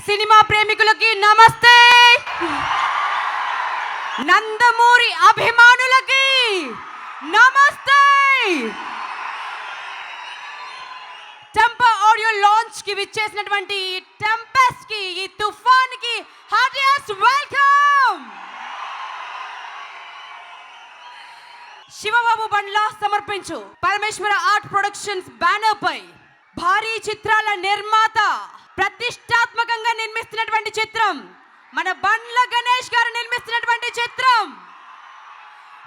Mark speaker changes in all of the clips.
Speaker 1: Cinema ప్రేమికులకి నమస్తే, నందమూరి అభిమానులకి నమస్తే. టెంపో ఆడియో లాంచ్ కి విచ్చేసినటువంటి ఈ టెంపెస్ట్ కి, ఈ తుఫాన్ కి హార్టియెస్ట్ వెల్కమ్. శివబాబు బండ్ల సమర్పించు పరమేశ్వర ఆర్ట్ ప్రొడక్షన్స్ బ్యానర్ పై భారీ చిత్రాల నిర్మాత, ప్రతిష్టాత్మకంగా నిర్మిస్తున్నటువంటి చిత్రం, మన బండ్ల గణేష్ గారు నిర్మిస్తున్నటువంటి చిత్రం,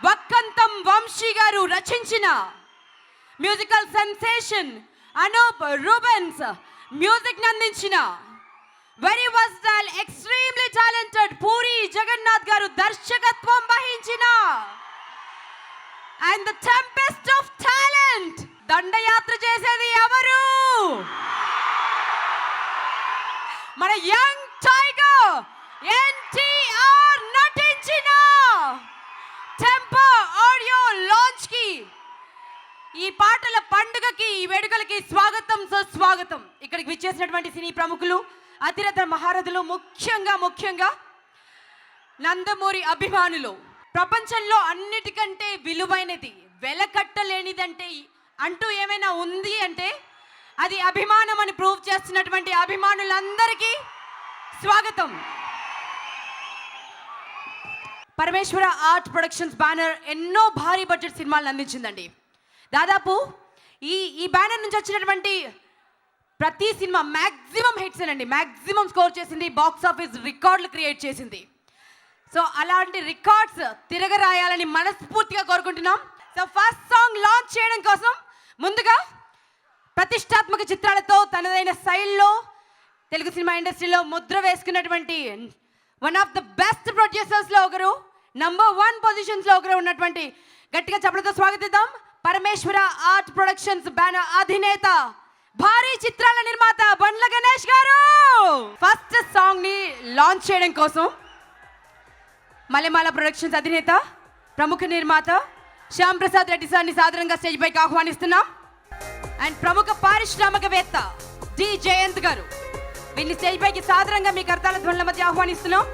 Speaker 1: వక్కంతం వంశీ గారు రచించిన, musical sensation Anoop Rubens music అందించిన, very versatile extremely talented Puri Jagannadh గారు దర్శకత్వం వహించిన and the tempest of talent దండయాత్ర చేసేది ఎవరు? మన యంగ్ టైగర్ ఎన్టీఆర్ నటించిన టెంపో ఆడియో లాంచ్ కి, ఈ పాటల పండుగకి, ఈ వేడుకలకి స్వాగతం సుస్వాగతం. ఇక్కడికి విచ్చేసినటువంటి సినీ ప్రముఖులు, అతిరథ మహారథులు, ముఖ్యంగా నందమూరి అభిమానులు, ప్రపంచంలో అన్నిటికంటే విలువైనది, వెలకట్టలేనిదంటే అంటూ ఏమైనా ఉంది అంటే అది అభిమానం అని ప్రూవ్ చేస్తున్నటువంటి అభిమానులందరికీ స్వాగతం. పరమేశ్వర ఆర్ట్ ప్రొడక్షన్స్ బ్యానర్ ఎన్నో భారీ బడ్జెట్ సినిమాలను అందించిందండి. దాదాపు ఈ బ్యానర్ నుంచి వచ్చినటువంటి ప్రతి సినిమా మ్యాక్సిమం హిట్స్ అండి, మ్యాక్సిమం స్కోర్ చేసింది, బాక్స్ ఆఫీస్ రికార్డులు క్రియేట్ చేసింది. సో అలాంటి రికార్డ్స్ తిరగరాయాలని మనస్ఫూర్తిగా కోరుకుంటున్నాం. సో ఫస్ట్ సాంగ్ లాంచ్ చేయడం కోసం ముందుగా ప్రతిష్టాత్మక చిత్రాలతో తనదైన శైలిలో తెలుగు సినిమా ఇండస్ట్రీలో ముద్ర వేసుకున్నటువంటి వన్ ఆఫ్ ద బెస్ట్ ప్రొడ్యూసర్స్లో ఒకరు, నంబర్ 1 పొజిషన్స్లో ఒకరు ఉన్నటువంటి, గట్టిగా చప్పలతో స్వాగతిద్దాం పరమేశ్వర ఆర్ట్ ప్రొడక్షన్స్ బ్యానర్ అధినేత, భారీ చిత్రాల నిర్మాత బండ్ల గణేష్ గారు. ఫస్ట్ సాంగ్ ని లాంచ్ చేయడం కోసం మలెమాల ప్రొడక్షన్స్ అధినేత, ప్రముఖ నిర్మాత శ్యామ్ ప్రసాద్ రెడ్డి సార్ని సాధారణంగా స్టేజ్ పైకి ఆహ్వానిస్తున్నాం. అండ్ ప్రముఖ పారిశ్రామికవేత్త డి జయంత్ గారు, వీళ్ళని స్టేజ్ పైకి సాధారణంగా మీ కర్తాల ధ్వనుల మధ్య ఆహ్వానిస్తున్నాం.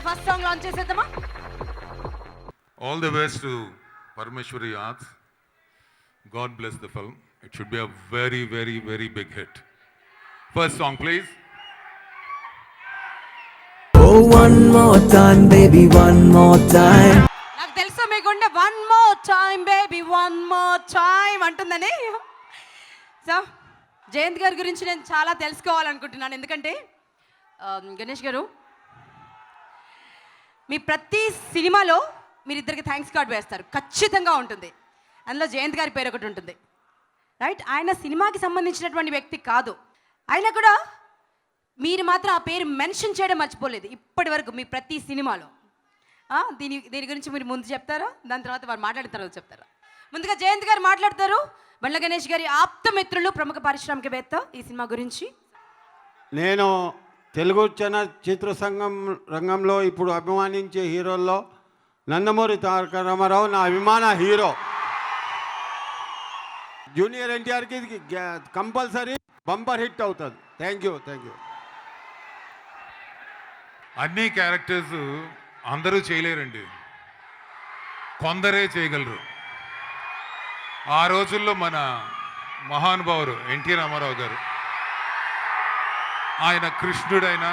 Speaker 1: ఫస్ట్ సాంగ్ లాంచ్ చేసేద్దామా?
Speaker 2: All the best to Parameshwari Arts. God bless the film. It should be a very, very, very big hit. First song, please.
Speaker 3: Oh, one more time, baby, one more time.
Speaker 1: నాకు తెలుసు మీకుండే one more time baby, one more time అంటుందని. So Jayanth గారి గురించి నేను చాలా తెలుసుకోవాలనుకుంటున్నాను. ఎందుకంటే గణేష్ గారు, మీ ప్రతి సినిమాలో మీరిద్దరికి థ్యాంక్స్ కార్డ్ వేస్తారు, ఖచ్చితంగా ఉంటుంది. అందులో జయంత్ గారి పేరు ఒకటి ఉంటుంది, రైట్? ఆయన సినిమాకి సంబంధించినటువంటి వ్యక్తి కాదు, అయినా కూడా మీరు మాత్రం ఆ పేరు మెన్షన్ చేయడం మర్చిపోలేదు ఇప్పటి వరకు మీ ప్రతి సినిమాలో. దీని గురించి మీరు ముందు చెప్తారా, దాని తర్వాత వారు మాట్లాడిన తర్వాత చెప్తారా? ముందుగా జయంత్ గారు మాట్లాడతారు, బండ్ల గణేష్ గారి ఆప్తమిత్రులు, ప్రముఖ పారిశ్రామికవేత్త, ఈ సినిమా గురించి.
Speaker 4: నేను తెలుగు చలనచిత్ర రంగంలో ఇప్పుడు అభిమానించే హీరోల్లో నందమూరి తారక రామారావు నా అభిమాన హీరో. జూనియర్ ఎన్టీఆర్కి కంపల్సరీ బంపర్ హిట్ అవుతుంది. Thank you.
Speaker 2: అన్ని క్యారెక్టర్స్ అందరూ చేయలేరండి, కొందరే చేయగలరు. ఆ రోజుల్లో మన మహానుభావుడు ఎన్టీ రామారావు గారు, ఆయన కృష్ణుడైనా,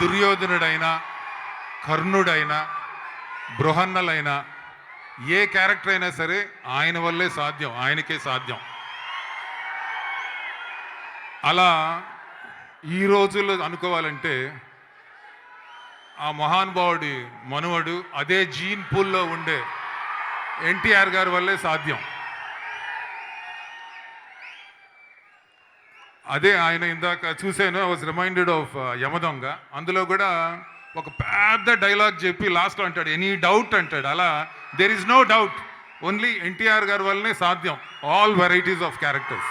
Speaker 2: దుర్యోధనుడైనా, కర్ణుడైనా, బృహన్నలైనా, ఏ క్యారెక్టర్ అయినా సరే ఆయన వల్లే సాధ్యం, ఆయనకే సాధ్యం. అలా ఈ రోజుల్లో అనుకోవాలంటే ఆ మహానుభావుడి మనువడు, అదే జీన్ పూల్లో ఉండే ఎన్టీఆర్ గారి వల్లే సాధ్యం. అదే ఆయన ఇందాక చూశాను, I was reminded of Yamadonga. అందులో కూడా ఒక పెద్ద డైలాగ్ చెప్పి లాస్ట్లో అంటాడు, ఎనీ డౌట్ అంటాడు. అలా there is no doubt, only NTR గారి వల్లనే సాధ్యం. All varieties of characters.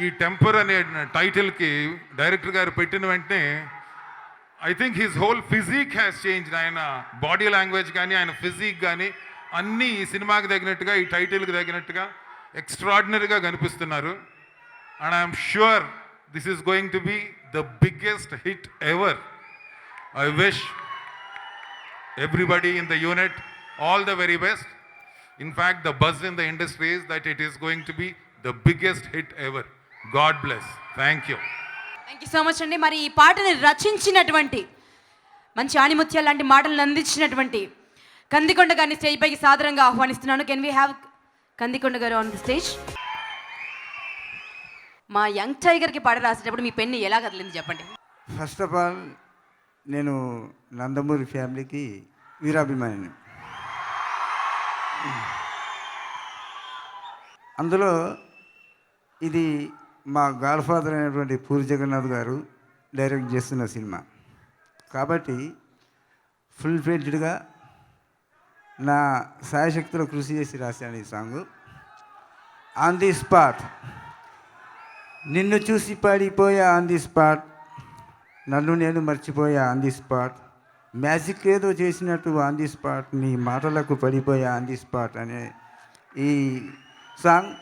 Speaker 2: ఈ టెంపర్ అనే టైటిల్కి డైరెక్టర్ గారు పెట్టిన వెంటనే I think his whole physique has changed. ఆయన బాడీ లాంగ్వేజ్ కానీ ఆయన ఫిజిక్ కానీ అన్నీ ఈ సినిమాకి తగినట్టుగా ఈ టైటిల్కి తగినట్టుగా ఎక్స్ట్రాడినరీగా కనిపిస్తున్నారు. And I'm sure this is going to be the biggest hit ever. I wish everybody in the unit all the very best. In fact, the buzz in the industry is that it is going to be the biggest hit ever. God bless. Thank you.
Speaker 1: Thank you so much అండి. మరి ఈ పాటని రచించినటువంటి మంచి ఆణిముత్యాలు లాంటి మాటలను అందించినటువంటి కందికొండ గారిని స్టేజ్ పైకి సాదరంగా ఆహ్వానిస్తున్నాను. కెన్ వీ హ్యావ్ కందికొండ గారు ఆన్ ది స్టేజ్? మా యంగ్ టైగర్కి పాట రాసేటప్పుడు మీ పెన్ను ఎలా కదిలింది చెప్పండి.
Speaker 5: ఫస్ట్ ఆఫ్ ఆల్ నేను నందమూరి ఫ్యామిలీకి వీరాభిమానిని. అందులో ఇది మా గాడ్ ఫాదర్ అయినటువంటి పూరి జగన్నాథ్ గారు డైరెక్ట్ చేస్తున్న సినిమా కాబట్టి ఫుల్ ఫ్లెడ్జ్డ్గా నా సాయశక్తిలో కృషి చేసి రాశాను ఈ సాంగు. ఆన్ ది స్పాట్, నిన్ను చూసి పడిపోయా ఆన్ ది స్పాట్, నన్ను నేను మర్చిపోయా ఆన్ ది స్పాట్, మ్యాజిక్ ఏదో చేసినట్టు ఆన్ ది స్పాట్, నీ మాటలకు పడిపోయా ఆన్ ది స్పాట్ అనే ఈ సాంగ్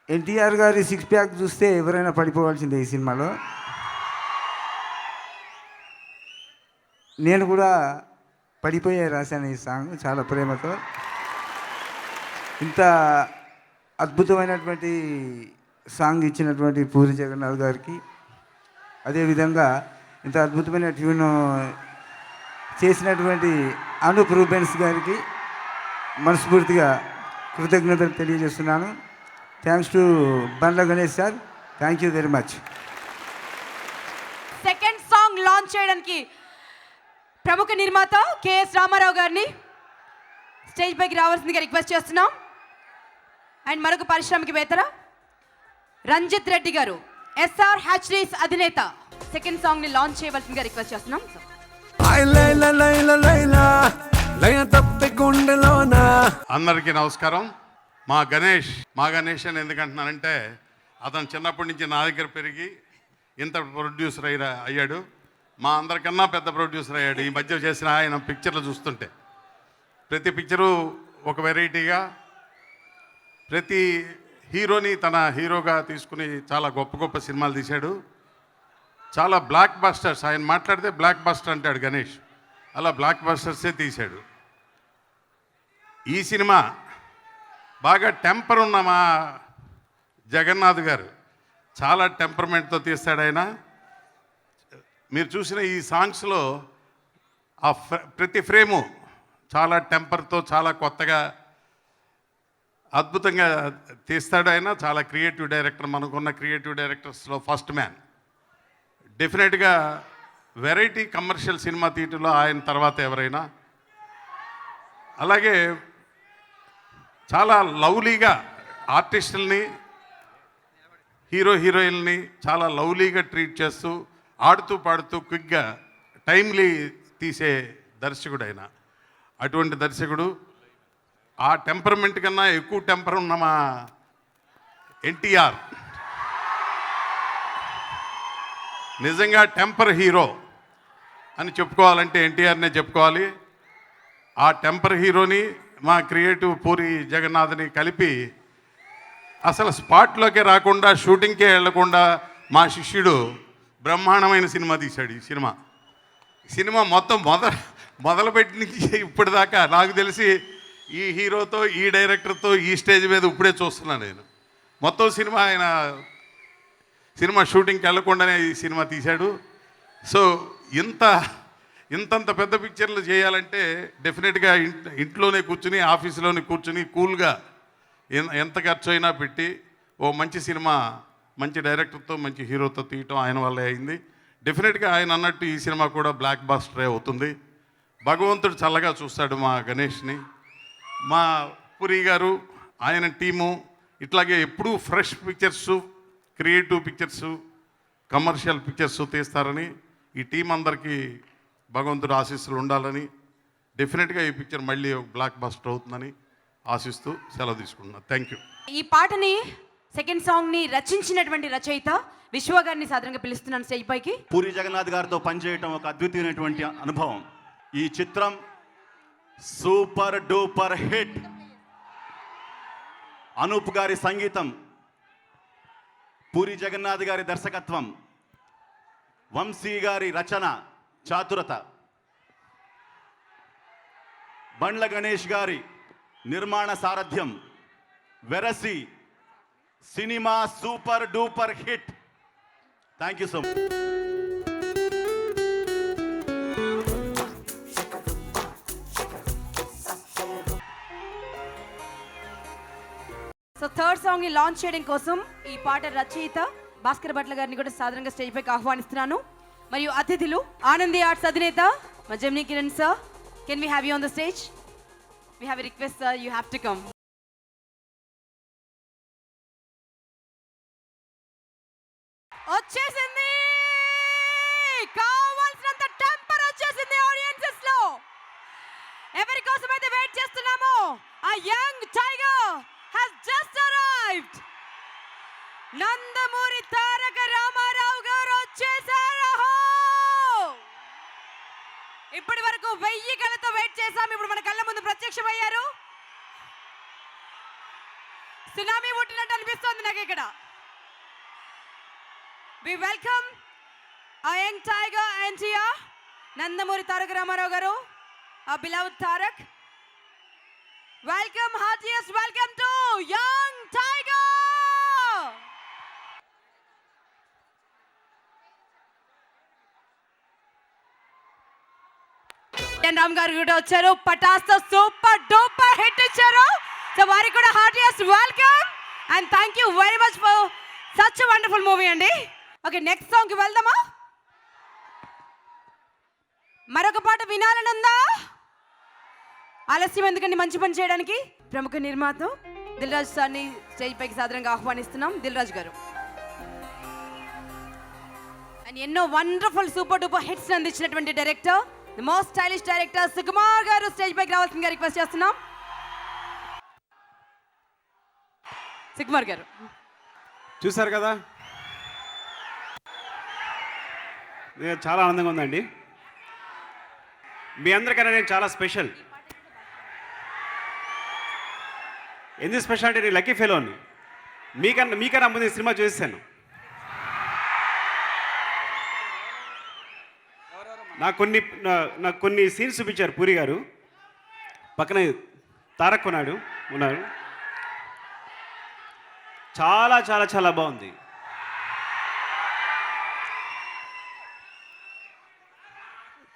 Speaker 5: ఎన్టీఆర్ గారి సిక్స్ ప్యాక్ చూస్తే ఎవరైనా పడిపోవాల్సిందే ఈ సినిమాలో. నేను కూడా పడిపోయే రాశాను ఈ సాంగ్ చాలా ప్రేమతో. ఇంత అద్భుతమైనటువంటి సాంగ్ ఇచ్చినటువంటి పూరి జగన్నాథ్ గారికి, అదేవిధంగా ఇంత అద్భుతమైన ట్యూన్ చేసినటువంటి అనూప్ రూబెన్స్ గారికి మనస్ఫూర్తిగా కృతజ్ఞతలు తెలియజేస్తున్నాను. Thanks to Bandla Ganesh sir. Thank you very much.
Speaker 1: Second song launch చేయడానికి ప్రముఖ నిర్మాత కెఎస్ రామారావు గారిని స్టేజ్ పైకి రావాల్సిందిగా రిక్వెస్ట్ చేస్తున్నాం. అండ్ మరొక పారిశ్రామికవేత్త రంజిత్ రెడ్డి గారు, ఎస్ఆర్ హ్యాచరీస్ అధినేత, సెకండ్ సాంగ్ ని లాంచ్ చేయవలసిందిగా రిక్వెస్ట్ చేస్తున్నాం.
Speaker 4: అందరికీ నమస్కారం. మా గణేష్ అని ఎందుకంటున్నానంటే అతను చిన్నప్పటి నుంచి నా దగ్గర పెరిగి ఇంత ప్రొడ్యూసర్ అయ్యాడు. మా అందరికన్నా పెద్ద ప్రొడ్యూసర్ అయ్యాడు ఈ మధ్య చేసిన ఆయన పిక్చర్లు చూస్తుంటే. ప్రతి పిక్చరు ఒక వెరైటీగా, ప్రతి హీరోని తన హీరోగా తీసుకుని చాలా గొప్ప గొప్ప సినిమాలు తీశాడు. చాలా బ్లాక్ బస్టర్స్, ఆయన మాట్లాడితే బ్లాక్ బస్టర్ అంటాడు గణేష్, అలా బ్లాక్ బస్టర్సే తీశాడు. ఈ సినిమా బాగా టెంపర్ ఉన్న మా జగన్నాథ్ గారు చాలా టెంపర్మెంట్తో తీస్తాడు ఆయన. మీరు చూసిన ఈ సాంగ్స్లో ఆ ప్రతి ఫ్రేము చాలా టెంపర్తో చాలా కొత్తగా అద్భుతంగా తీస్తాడు ఆయన. చాలా క్రియేటివ్ డైరెక్టర్, మనకున్న క్రియేటివ్ డైరెక్టర్స్లో ఫస్ట్ మ్యాన్. డెఫినెట్గా వెరైటీ కమర్షియల్ సినిమా తీయటంలో ఆయన తర్వాత ఎవరైనా. అలాగే చాలా లవ్లీగా ఆర్టిస్టుల్ని, హీరోయిన్ని చాలా లవ్లీగా ట్రీట్ చేస్తూ, ఆడుతూ పాడుతూ క్విక్గా టైమ్లీ తీసే దర్శకుడు ఆయన. అటువంటి దర్శకుడు. ఆ టెంపర్మెంట్ కన్నా ఎక్కువ టెంపర్ ఉన్న మా ఎన్టీఆర్ నిజంగా టెంపర్ హీరో అని చెప్పుకోవాలంటే ఎన్టీఆర్నే చెప్పుకోవాలి. ఆ టెంపర్ హీరోని మా క్రియేటివ్ పూరి జగన్నాథ్ని కలిపి అసలు స్పాట్లోకే రాకుండా, షూటింగ్కే వెళ్లకుండా మా శిష్యుడు బ్రహ్మాండమైన సినిమా తీశాడు. ఈ సినిమా మొత్తం మొదలుపెట్టి నుంచి ఇప్పటిదాకా నాకు తెలిసి ఈ హీరోతో, ఈ డైరెక్టర్తో ఈ స్టేజ్ మీద ఇప్పుడే చూస్తున్నాను నేను. మొత్తం సినిమా ఆయన సినిమా షూటింగ్కి వెళ్లకుండానే ఈ సినిమా తీశాడు. సో ఇంతంత పెద్ద పిక్చర్లు చేయాలంటే డెఫినెట్గా ఇంట్లోనే కూర్చుని, ఆఫీసులోనే కూర్చుని కూల్గా ఎంత ఖర్చు అయినా పెట్టి ఓ మంచి సినిమా మంచి డైరెక్టర్తో మంచి హీరోతో తీయటం ఆయన వల్లే అయింది. డెఫినెట్గా ఆయన అన్నట్టు ఈ సినిమా కూడా బ్లాక్ బాస్టరే అవుతుంది. భగవంతుడు చల్లగా చూస్తాడు మా గణేష్ని. మా పురి గారు, ఆయన టీము ఇట్లాగే ఎప్పుడూ fresh pictures, creative pictures, commercial pictures తీస్తారని ఈ టీం అందరికీ భగవంతుడు ఆశీస్సులు ఉండాలని, డెఫినెట్గా ఈ పిక్చర్ మళ్ళీ ఒక బ్లాక్ బస్టర్ అవుతుందని ఆశిస్తూ సెలవు తీసుకుంటున్నాను. Thank you.
Speaker 1: ఈ పాటని సెకండ్ సాంగ్ని రచించినటువంటి రచయిత విశ్వ గారిని సాధారణంగా పిలుస్తున్నాను స్టేజ్ పైకి.
Speaker 6: పూరి జగన్నాథ్ గారితో పనిచేయటం ఒక అద్వితీయమైనటువంటి అనుభవం. ఈ చిత్రం సూపర్ డూపర్ హిట్. అనూప్ గారి సంగీతం, పూరి జగన్నాథ్ గారి దర్శకత్వం, వంశీ గారి రచన చాతురత, బండ్ల గణేష్ గారి నిర్మాణ సారథ్యం, వెరసి cinema super duper hit. Thank you so much.
Speaker 1: So third song ని లాంచ్ చేయడం కోసం ఈ పాట రచయిత భాస్కర్ భట్ల గారిని కూడా సాధారణంగా స్టేజ్ పైకి ఆహ్వానిస్తున్నాను. మరియు అతిథులు ఆనంది ఆర్ట్స్ అధినేత మా Gemini Kiran sir, can we have you on the stage? We have a request sir, you have to come. వచ్చేసింది, కావాల్సినంత టెంపర్ వచ్చేసింది ఆడియన్సెస్ లో. ఎవరి కోసం అయితే వెయిట్ చేస్తున్నామో ఆ young tiger has just arrived. Nandamuri Taraka Rama Rao గారు వచ్చేసారు. ఇప్పటి వరకు 1000 కళ్ళతో వెయిట్ చేశాం, ఇప్పుడు మన కళ్ళ ముందు ప్రత్యక్షమయ్యారు. సునామీ పుట్టినట్టు అనిపిస్తోంది నాకు ఇక్కడ. We welcome our young tiger NTR, Nandamuri Taraka Rama Rao గారు, our beloved Tarak. Welcome, heartiest welcome to young tiger. Ram గారు కూడా వచ్చారు, పటాస్తో సూపర్ డూపర్ హిట్ ఇచ్చారు. సో వారికి కూడా heartiest welcome and thank you very much for such wonderful movie అండి. ఓకే, నెక్స్ట్ సాంగ్ కి వెళ్దామా? మరొక పాట వినాలని ఉందా? ఆలస్యం ఎందుకండి మంచి పని చేయడానికి. ప్రముఖ నిర్మాత దిల్ రాజు సార్ని స్టేజ్ పైకి సాధారణంగా ఆహ్వానిస్తున్నాం. దిల్ రాజు గారు అండ్ ఎన్నో వండర్ఫుల్ సూపర్ డూపర్ హిట్స్ అందించినటువంటి director, the most stylish director Sukumar గారు స్టేజ్ పైకి రావాల్సిందిగా రిక్వెస్ట్ చేస్తున్నాం. సుకుమార్ గారు
Speaker 7: చూశారు కదా, చాలా ఆనందంగా ఉందండి. మీ అందరికన్నా నేను చాలా స్పెషల్. ఎందుకు స్పెషల్ అంటే నేను లక్కీ ఫెలోని. మీకన్నా ముందు సినిమా చూసాను. నాకు కొన్ని సీన్స్ చూపించారు పూరి గారు. పక్కన తారక్ ఉన్నారు. చాలా చాలా చాలా బాగుంది.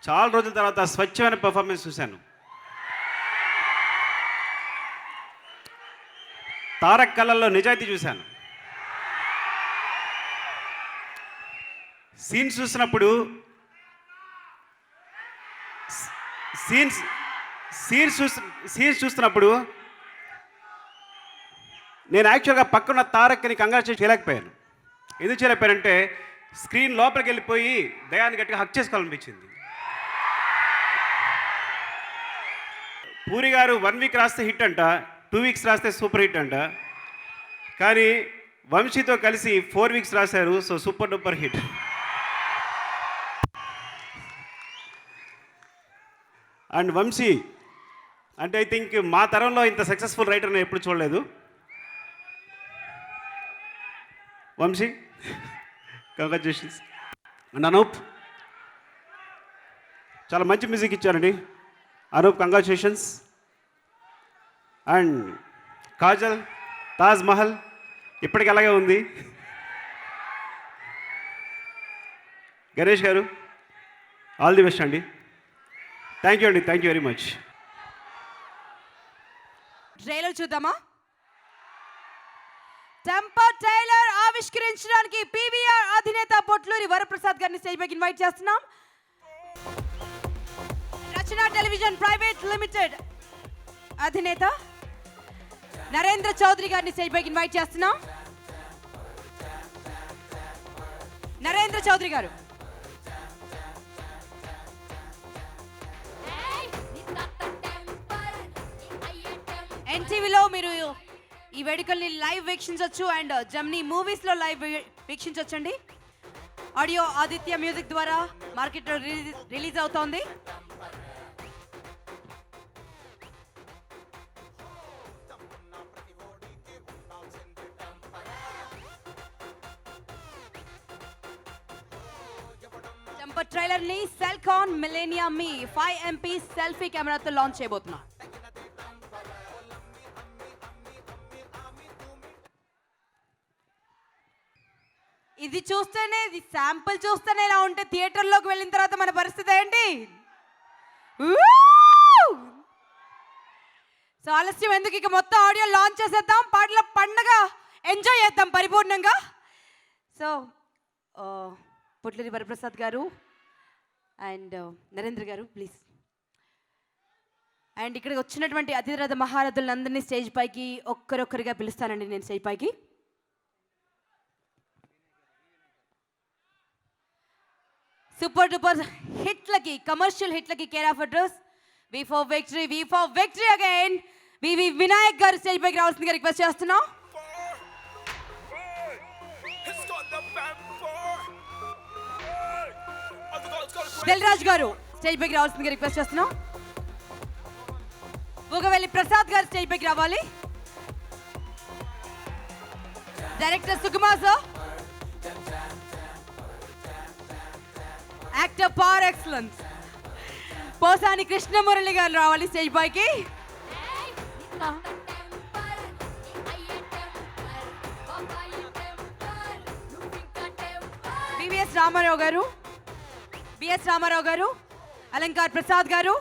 Speaker 7: చాలా రోజుల తర్వాత స్వచ్ఛమైన పెర్ఫార్మెన్స్ చూశాను. తారక్ కళ్ళల్లో నిజాయితీ చూశాను. సీన్స్ చూస్తున్నప్పుడు నేను యాక్చువల్గా పక్కన తారక్ని కంగ్రాచులేట్ చేయలేకపోయాను. ఎందుకు చేయలేకపోయానంటే స్క్రీన్ లోపలికి వెళ్ళిపోయి దయాన్ని గట్టిగా హక్ చేసుకోవాలనిపించింది. పూరి గారు 1 వీక్ రాస్తే హిట్ అంట, 2 వీక్స్ రాస్తే సూపర్ హిట్ అంట. కానీ వంశీతో కలిసి 4 వీక్స్ రాశారు. So super duper hit. And Vamsi అంటే ఐ థింక్ మా తరంలో ఇంత సక్సెస్ఫుల్ రైటర్ నేను ఎప్పుడు చూడలేదు. వంశీ, కంగ్రాచులేషన్స్. అండ్ అనూప్ చాలా మంచి మ్యూజిక్ ఇచ్చారండి. అనూప్, కంగ్రాచులేషన్స్. అండ్ కాజల్, తాజ్ మహల్ ఇప్పటికి అలాగే ఉంది. గణేష్ గారు, ఆల్ ది బెస్ట్ అండి. థ్యాంక్ యూ అండి, thank you very much.
Speaker 1: Trailer చూద్దామా? టెంపర్ ట్రైలర్ ఆవిష్కరించడానికి పీవీఆర్ అధినేత పొట్లూరి వరప్రసాద్ గారిని స్టేజ్ పైకి ఇన్వైట్ చేస్తున్నాం. రచన టెలివిజన్ ప్రైవేట్ లిమిటెడ్ అధినేత నరేంద్ర చౌదరి గారిని స్టేజ్ పైకి ఇన్వైట్ చేస్తున్నాం. నరేంద్ర చౌదరి గారు. ఎన్టీవీలో మీరు ఈ వేడుకల్ని లైవ్ వీక్షించవచ్చు అండ్ జమ్నీ మూవీస్లో లైవ్ వీక్షించవచ్చండి. ఆడియో ఆదిత్య మ్యూజిక్ ద్వారా మార్కెట్లో రిలీజ్ అవుతోంది. జంపర్ ట్రైలర్ ని సెల్కాన్ మిలేనియా మీ 5MP సెల్ఫీ కెమెరాతో లాంచ్ చేయబోతున్నా. ఇది చూస్తేనే, ఇది శాంపుల్ చూస్తేనే ఇలా ఉంటే థియేటర్లోకి వెళ్ళిన తర్వాత మన పరిస్థితి ఏంటి? సో ఆలస్యం ఎందుకు, ఇక మొత్తం ఆడియో లాంచ్ చేసేద్దాం, పాటల పండగ ఎంజాయ్ చేద్దాం పరిపూర్ణంగా. సో పొట్లూరి వరప్రసాద్ గారు అండ్ నరేంద్ర గారు ప్లీజ్. అండ్ ఇక్కడికి వచ్చినటువంటి అతిరథ మహారథులందరినీ స్టేజ్ పైకి ఒక్కరొక్కరిగా పిలుస్తానండి నేను స్టేజ్ పైకి. సూపర్ డూపర్ హిట్లకి, కమర్షియల్ హిట్లకి care of address V for victory again VV Vinayak గారు స్టేజ్ పైకి రావాల్సిందిగా రిక్వెస్ట్ చేస్తున్నాం. దిల్రాజ్ గారు స్టేజ్ పైకి రావాల్సిందిగా రిక్వెస్ట్ చేస్తున్నాం. బుగవెల్లి ప్రసాద్ గారు స్టేజ్ పైకి రావాలి. డైరెక్టర్ సుకుమార్ సార్, యాక్టర్ పార్ ఎక్సలెన్స్ పోసాని కృష్ణమురళి గారు రావాలి స్టేజ్ పైకి. బిఎస్ రామారావు గారు, అలంకార్ ప్రసాద్ గారు,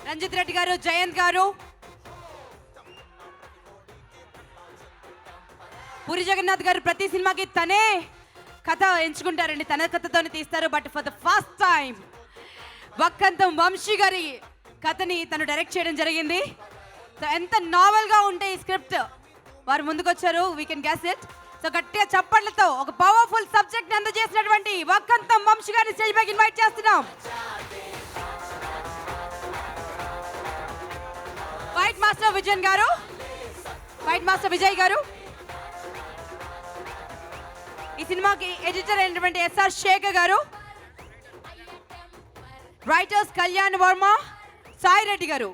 Speaker 1: రంజిత్ రెడ్డి గారు, జయంత్ గారు, పూరి జగన్నాథ్ గారు ప్రతి సినిమాకి తనే కథ ఎంచుకుంటారండి, తన కథతోనే తీస్తారు. But for the first time Vakkantham Vamsi గారి కథని తను డైరెక్ట్ చేయడం జరిగింది. సో ఎంత నావెల్గా ఉంటే ఈ స్క్రిప్ట్ వారు ముందుకొచ్చారు, we can guess it. So గట్టిగా చప్పట్లతో ఒక పవర్ఫుల్ సబ్జెక్ట్ అందజేసినటువంటి వక్కంతం వంశీ గారిని స్టేజ్ పైకి ఇన్వైట్ చేస్తున్నాం. ఫైట్ మాస్టర్ విజయ్ గారు, ఈ సినిమాకి ఎడిటర్ అయినటువంటి ఎస్ఆర్ శేఖర్ గారు, రైటర్స్ కళ్యాణ్ వర్మ, సాయి రెడ్డి గారు,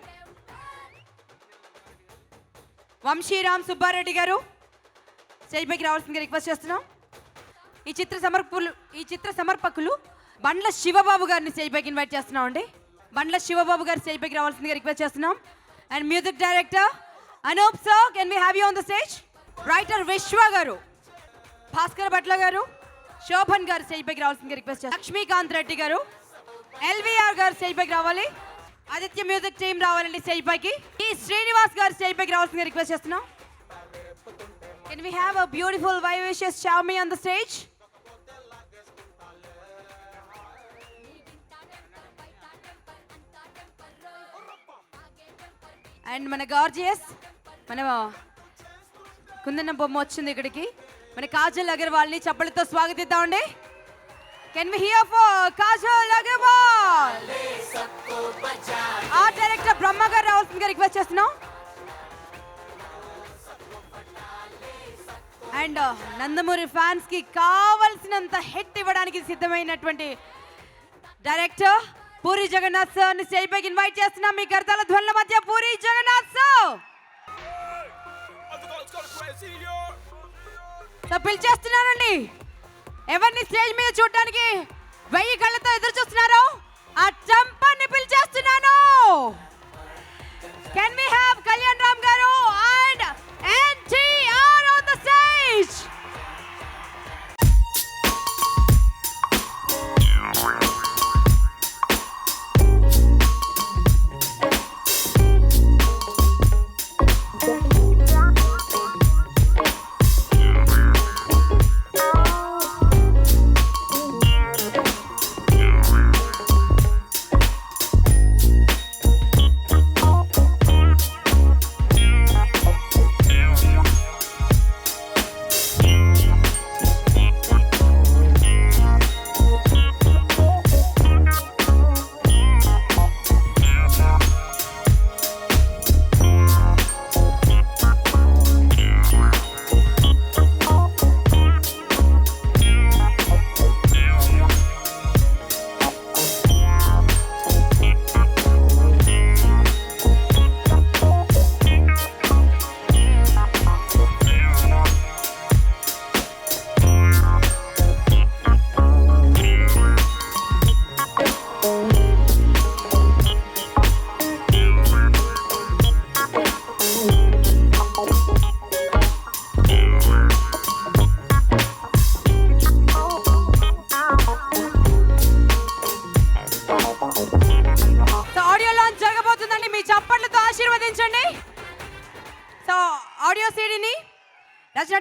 Speaker 1: వంశీరామ్ సుబ్బారెడ్డి గారు స్టేజ్ పైకి రావాల్సిందిగా రిక్వెస్ట్ చేస్తున్నాం. ఈ చిత్ర సమర్పకులు బండ్ల శివబాబు గారిని స్టేజ్ పైకి ఇన్వైట్ చేస్తున్నాం అండి. బండ్ల శివబాబు గారు స్టేజ్ పైకి రావాల్సిందిగా రిక్వెస్ట్ చేస్తున్నాం. And music director Anoop sir, can we have you on the stage. Writer Vishwa గారు, భాస్కర్ భట్ల గారు, శోభన్ గారు స్టేజ్ పైకి రావాల్సిందిగా రిక్వెస్ట్ చేస్తాం. లక్ష్మీకాంత్ రెడ్డి గారు, ఎల్వీఆర్ గారు స్టేజ్ పైకి రావాలి. ఆదిత్య మ్యూజిక్ టీం రావాలండి స్టేజ్ పైకి. ఈ శ్రీనివాస్ గారు స్టేజ్ పైకి రావాల్సిందిగా రిక్వెస్ట్ చేస్తున్నాం. Can we have a beautiful vivacious Charmi on the stage. And మన గార్జియస్, మన కుందన్న బొమ్మ వచ్చింది ఇక్కడికి, మన కాజల్ అగర్వాల్ని చప్పలతో స్వాగతిద్దామండి. Can we hear for Kajal Agarwal. Art director Brahma గారు రావాల్సిందిగా రిక్వెస్ట్ చేస్తున్నాం. అండ్ నందమూరి ఫ్యాన్స్ కి కావలసినంత హిట్ ఇవ్వడానికి సిద్ధమైనటువంటి డైరెక్టర్ పూరి జగన్నాథ్ సార్ ని స్టేజ్ పైకి ఇన్వైట్ చేస్తున్నాం. మీ కర్తల ధ్వనుల మధ్య పూరి జగన్నాథ్ సార్ పిలిచేస్తున్నానండి. ఎవరిని స్టేజ్ మీద చూడడానికి 1000 కళ్ళతో ఎదురు చూస్తున్నారో ఆ చంపాన్ని పిలిచేస్తున్నాను. Can we have Kalyan Ram గారు and NTR on the stage.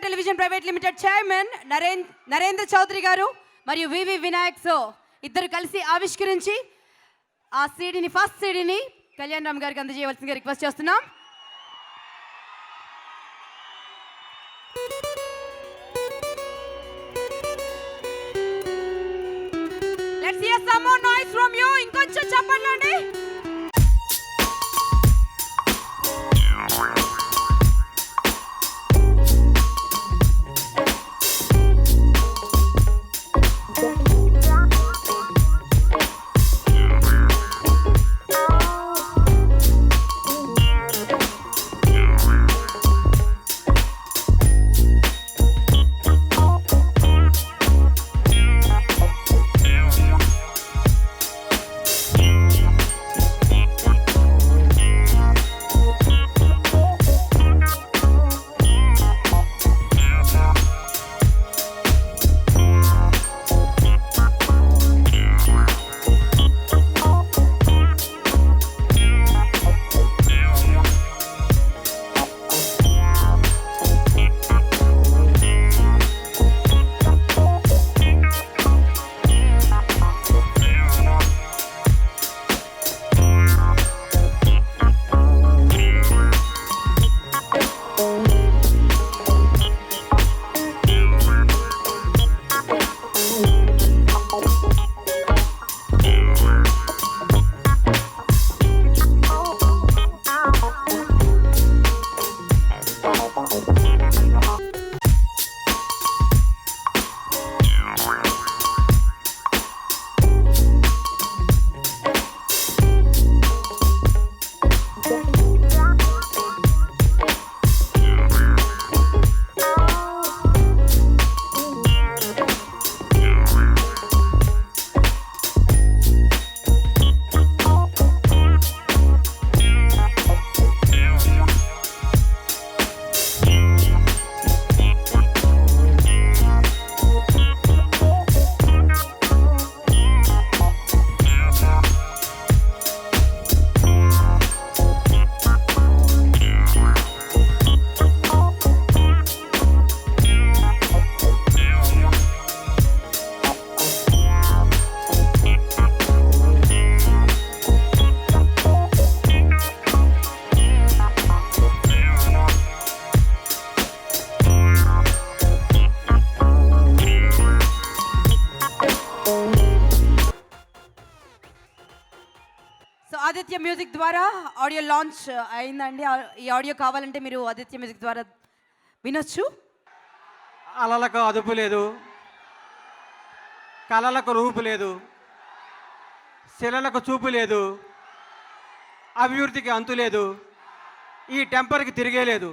Speaker 1: Television private limited chairman Narendra Chowdary గారు మరియు వివి వినాయక్ ఇద్దరు కలిసి ఆవిష్కరించి ఆ సీడీని ఫస్ట్ సీడీని కళ్యాణ్ రామ్ గారికి అందజేయవలసిందిగా రిక్వెస్ట్ చేస్తున్నాం. Let's hear some more noise from you. ఇంకొంచెం చెప్పండి. ఆదిత్య మ్యూజిక్ ద్వారా ఆడియో లాంచ్ అయిందండి. ఈ ఆడియో కావాలంటే మీరు ఆదిత్య మ్యూజిక్ ద్వారా వినొచ్చు.
Speaker 8: అలలకు అదుపు లేదు, కలలకు రూపు లేదు, శిలలకు చూపు లేదు, అభివృద్ధికి అంతు లేదు, ఈ టెంపర్కి తిరిగే లేదు.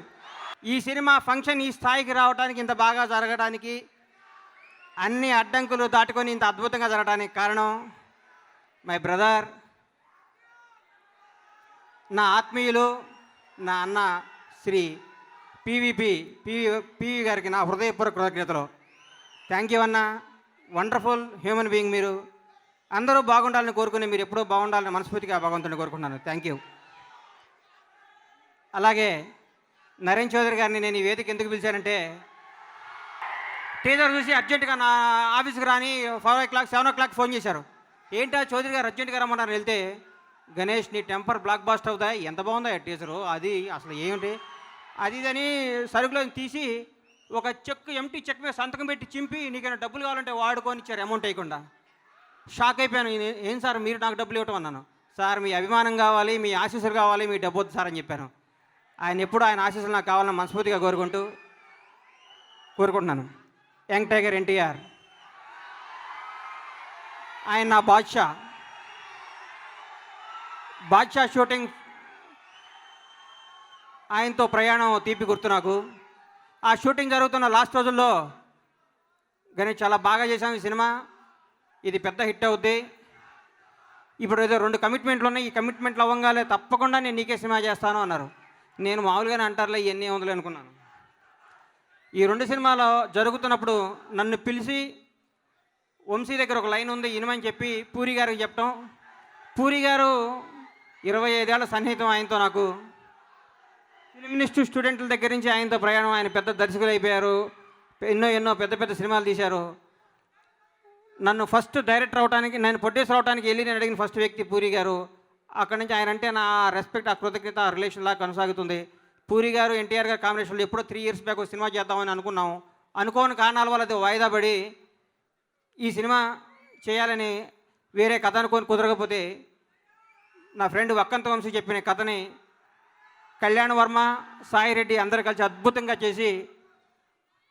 Speaker 8: ఈ సినిమా ఫంక్షన్ ఈ స్థాయికి రావడానికి, ఇంత బాగా జరగడానికి, అన్ని అడ్డంకులు దాటుకొని ఇంత అద్భుతంగా జరగడానికి కారణం మై బ్రదర్, నా ఆత్మీయులు, నా అన్న శ్రీ పివి గారికి నా హృదయపూర్వక కృతజ్ఞతలు. థ్యాంక్ యూ అన్న. వండర్ఫుల్ హ్యూమన్ బీయింగ్ మీరు. అందరూ బాగుండాలని కోరుకుని మీరు ఎప్పుడూ బాగుండాలని మనస్ఫూర్తిగా భగవంతుని కోరుకుంటున్నాను. Thank you. అలాగే నరేంద్ర చౌదరి గారిని నేను ఈ వేదిక ఎందుకు పిలిచానంటే, టీజర్ చూసి అర్జెంటుగా నా ఆఫీస్కి రాని 7 o'clock ఫోన్ చేశారు. ఏంటా చౌదరి గారు అర్జెంటుగా రమ్మన్నారు. వెళ్తే, గణేష్ నీ టెంపర్ బ్లాక్ బాస్ట్ అవుతా, ఎంత బాగుందా టీజరు, అది అసలు ఏమిటి అది ఇదని సరుకులో తీసి ఒక ఎంటీ చెక్ మీద సంతకం పెట్టి చింపి, నీకైనా డబ్బులు కావాలంటే వాడుకొని ఇచ్చారు, అమౌంట్ వేయకుండా. షాక్ అయిపోయాను. ఏం సార్ మీరు నాకు డబ్బులు ఇవ్వటం అన్నాను. సార్ మీ అభిమానం కావాలి, మీ ఆశీస్సులు కావాలి, మీ డబ్బు వద్దు సార్ అని చెప్పాను. ఆయన ఎప్పుడు ఆయన ఆశీస్సులు నాకు కావాలని మనస్ఫూర్తిగా కోరుకుంటున్నాను. యంగ్ టైగర్ ఎన్టీఆర్ ఆయన నా బాద్షా షూటింగ్, ఆయనతో ప్రయాణం తీపి గుర్తు నాకు. ఆ షూటింగ్ జరుగుతున్న లాస్ట్ రోజుల్లో, గణేష్ చాలా బాగా చేశాం ఈ సినిమా, ఇది పెద్ద హిట్ అవుద్ది, ఇప్పుడు ఏదో 2 కమిట్మెంట్లు ఉన్నాయి, ఈ కమిట్మెంట్లు అవ్వగానే తప్పకుండా నేను నీకే సినిమా చేస్తాను అన్నారు. నేను మామూలుగానే అంటారులే ఇవన్నీ ఉందిలే అనుకున్నాను. ఈ 2 సినిమాలు జరుగుతున్నప్పుడు నన్ను పిలిచి, వంశీ దగ్గర ఒక లైన్ ఉంది ఇనమని చెప్పి పూరి గారికి చెప్పటం. పూరి గారు 25 ఏళ్ల సన్నిహితం ఆయనతో నాకు. ఫిలిం ఇన్స్టిట్యూట్ స్టూడెంట్ల దగ్గర నుంచి ఆయనతో ప్రయాణం, ఆయన పెద్ద దర్శకులు అయిపోయారు, ఎన్నో పెద్ద పెద్ద సినిమాలు తీశారు. నన్ను ఫస్ట్ డైరెక్టర్ అవడానికి, నేను ప్రొడ్యూసర్ అవడానికి వెళ్ళి నేను అడిగిన ఫస్ట్ వ్యక్తి పూరి గారు. అక్కడి నుంచి ఆయన అంటే నా రెస్పెక్ట్, ఆ కృతజ్ఞత, ఆ రిలేషన్ లాగా కొనసాగుతుంది. పూరి గారు ఎన్టీఆర్ గారు కాంబినేషన్లో ఎప్పుడో 3 years బ్యాక్ ఒక సినిమా చేద్దామని అనుకున్నాం. అనుకోని కారణాల వల్ల అది వాయిదా పడి ఈ సినిమా చేయాలని వేరే కథ అనుకొని కుదరకపోతే నా ఫ్రెండ్ వక్కంత వంశీ చెప్పిన కథని కళ్యాణ్ వర్మ, సాయి రెడ్డి అందరూ కలిసి అద్భుతంగా చేసి,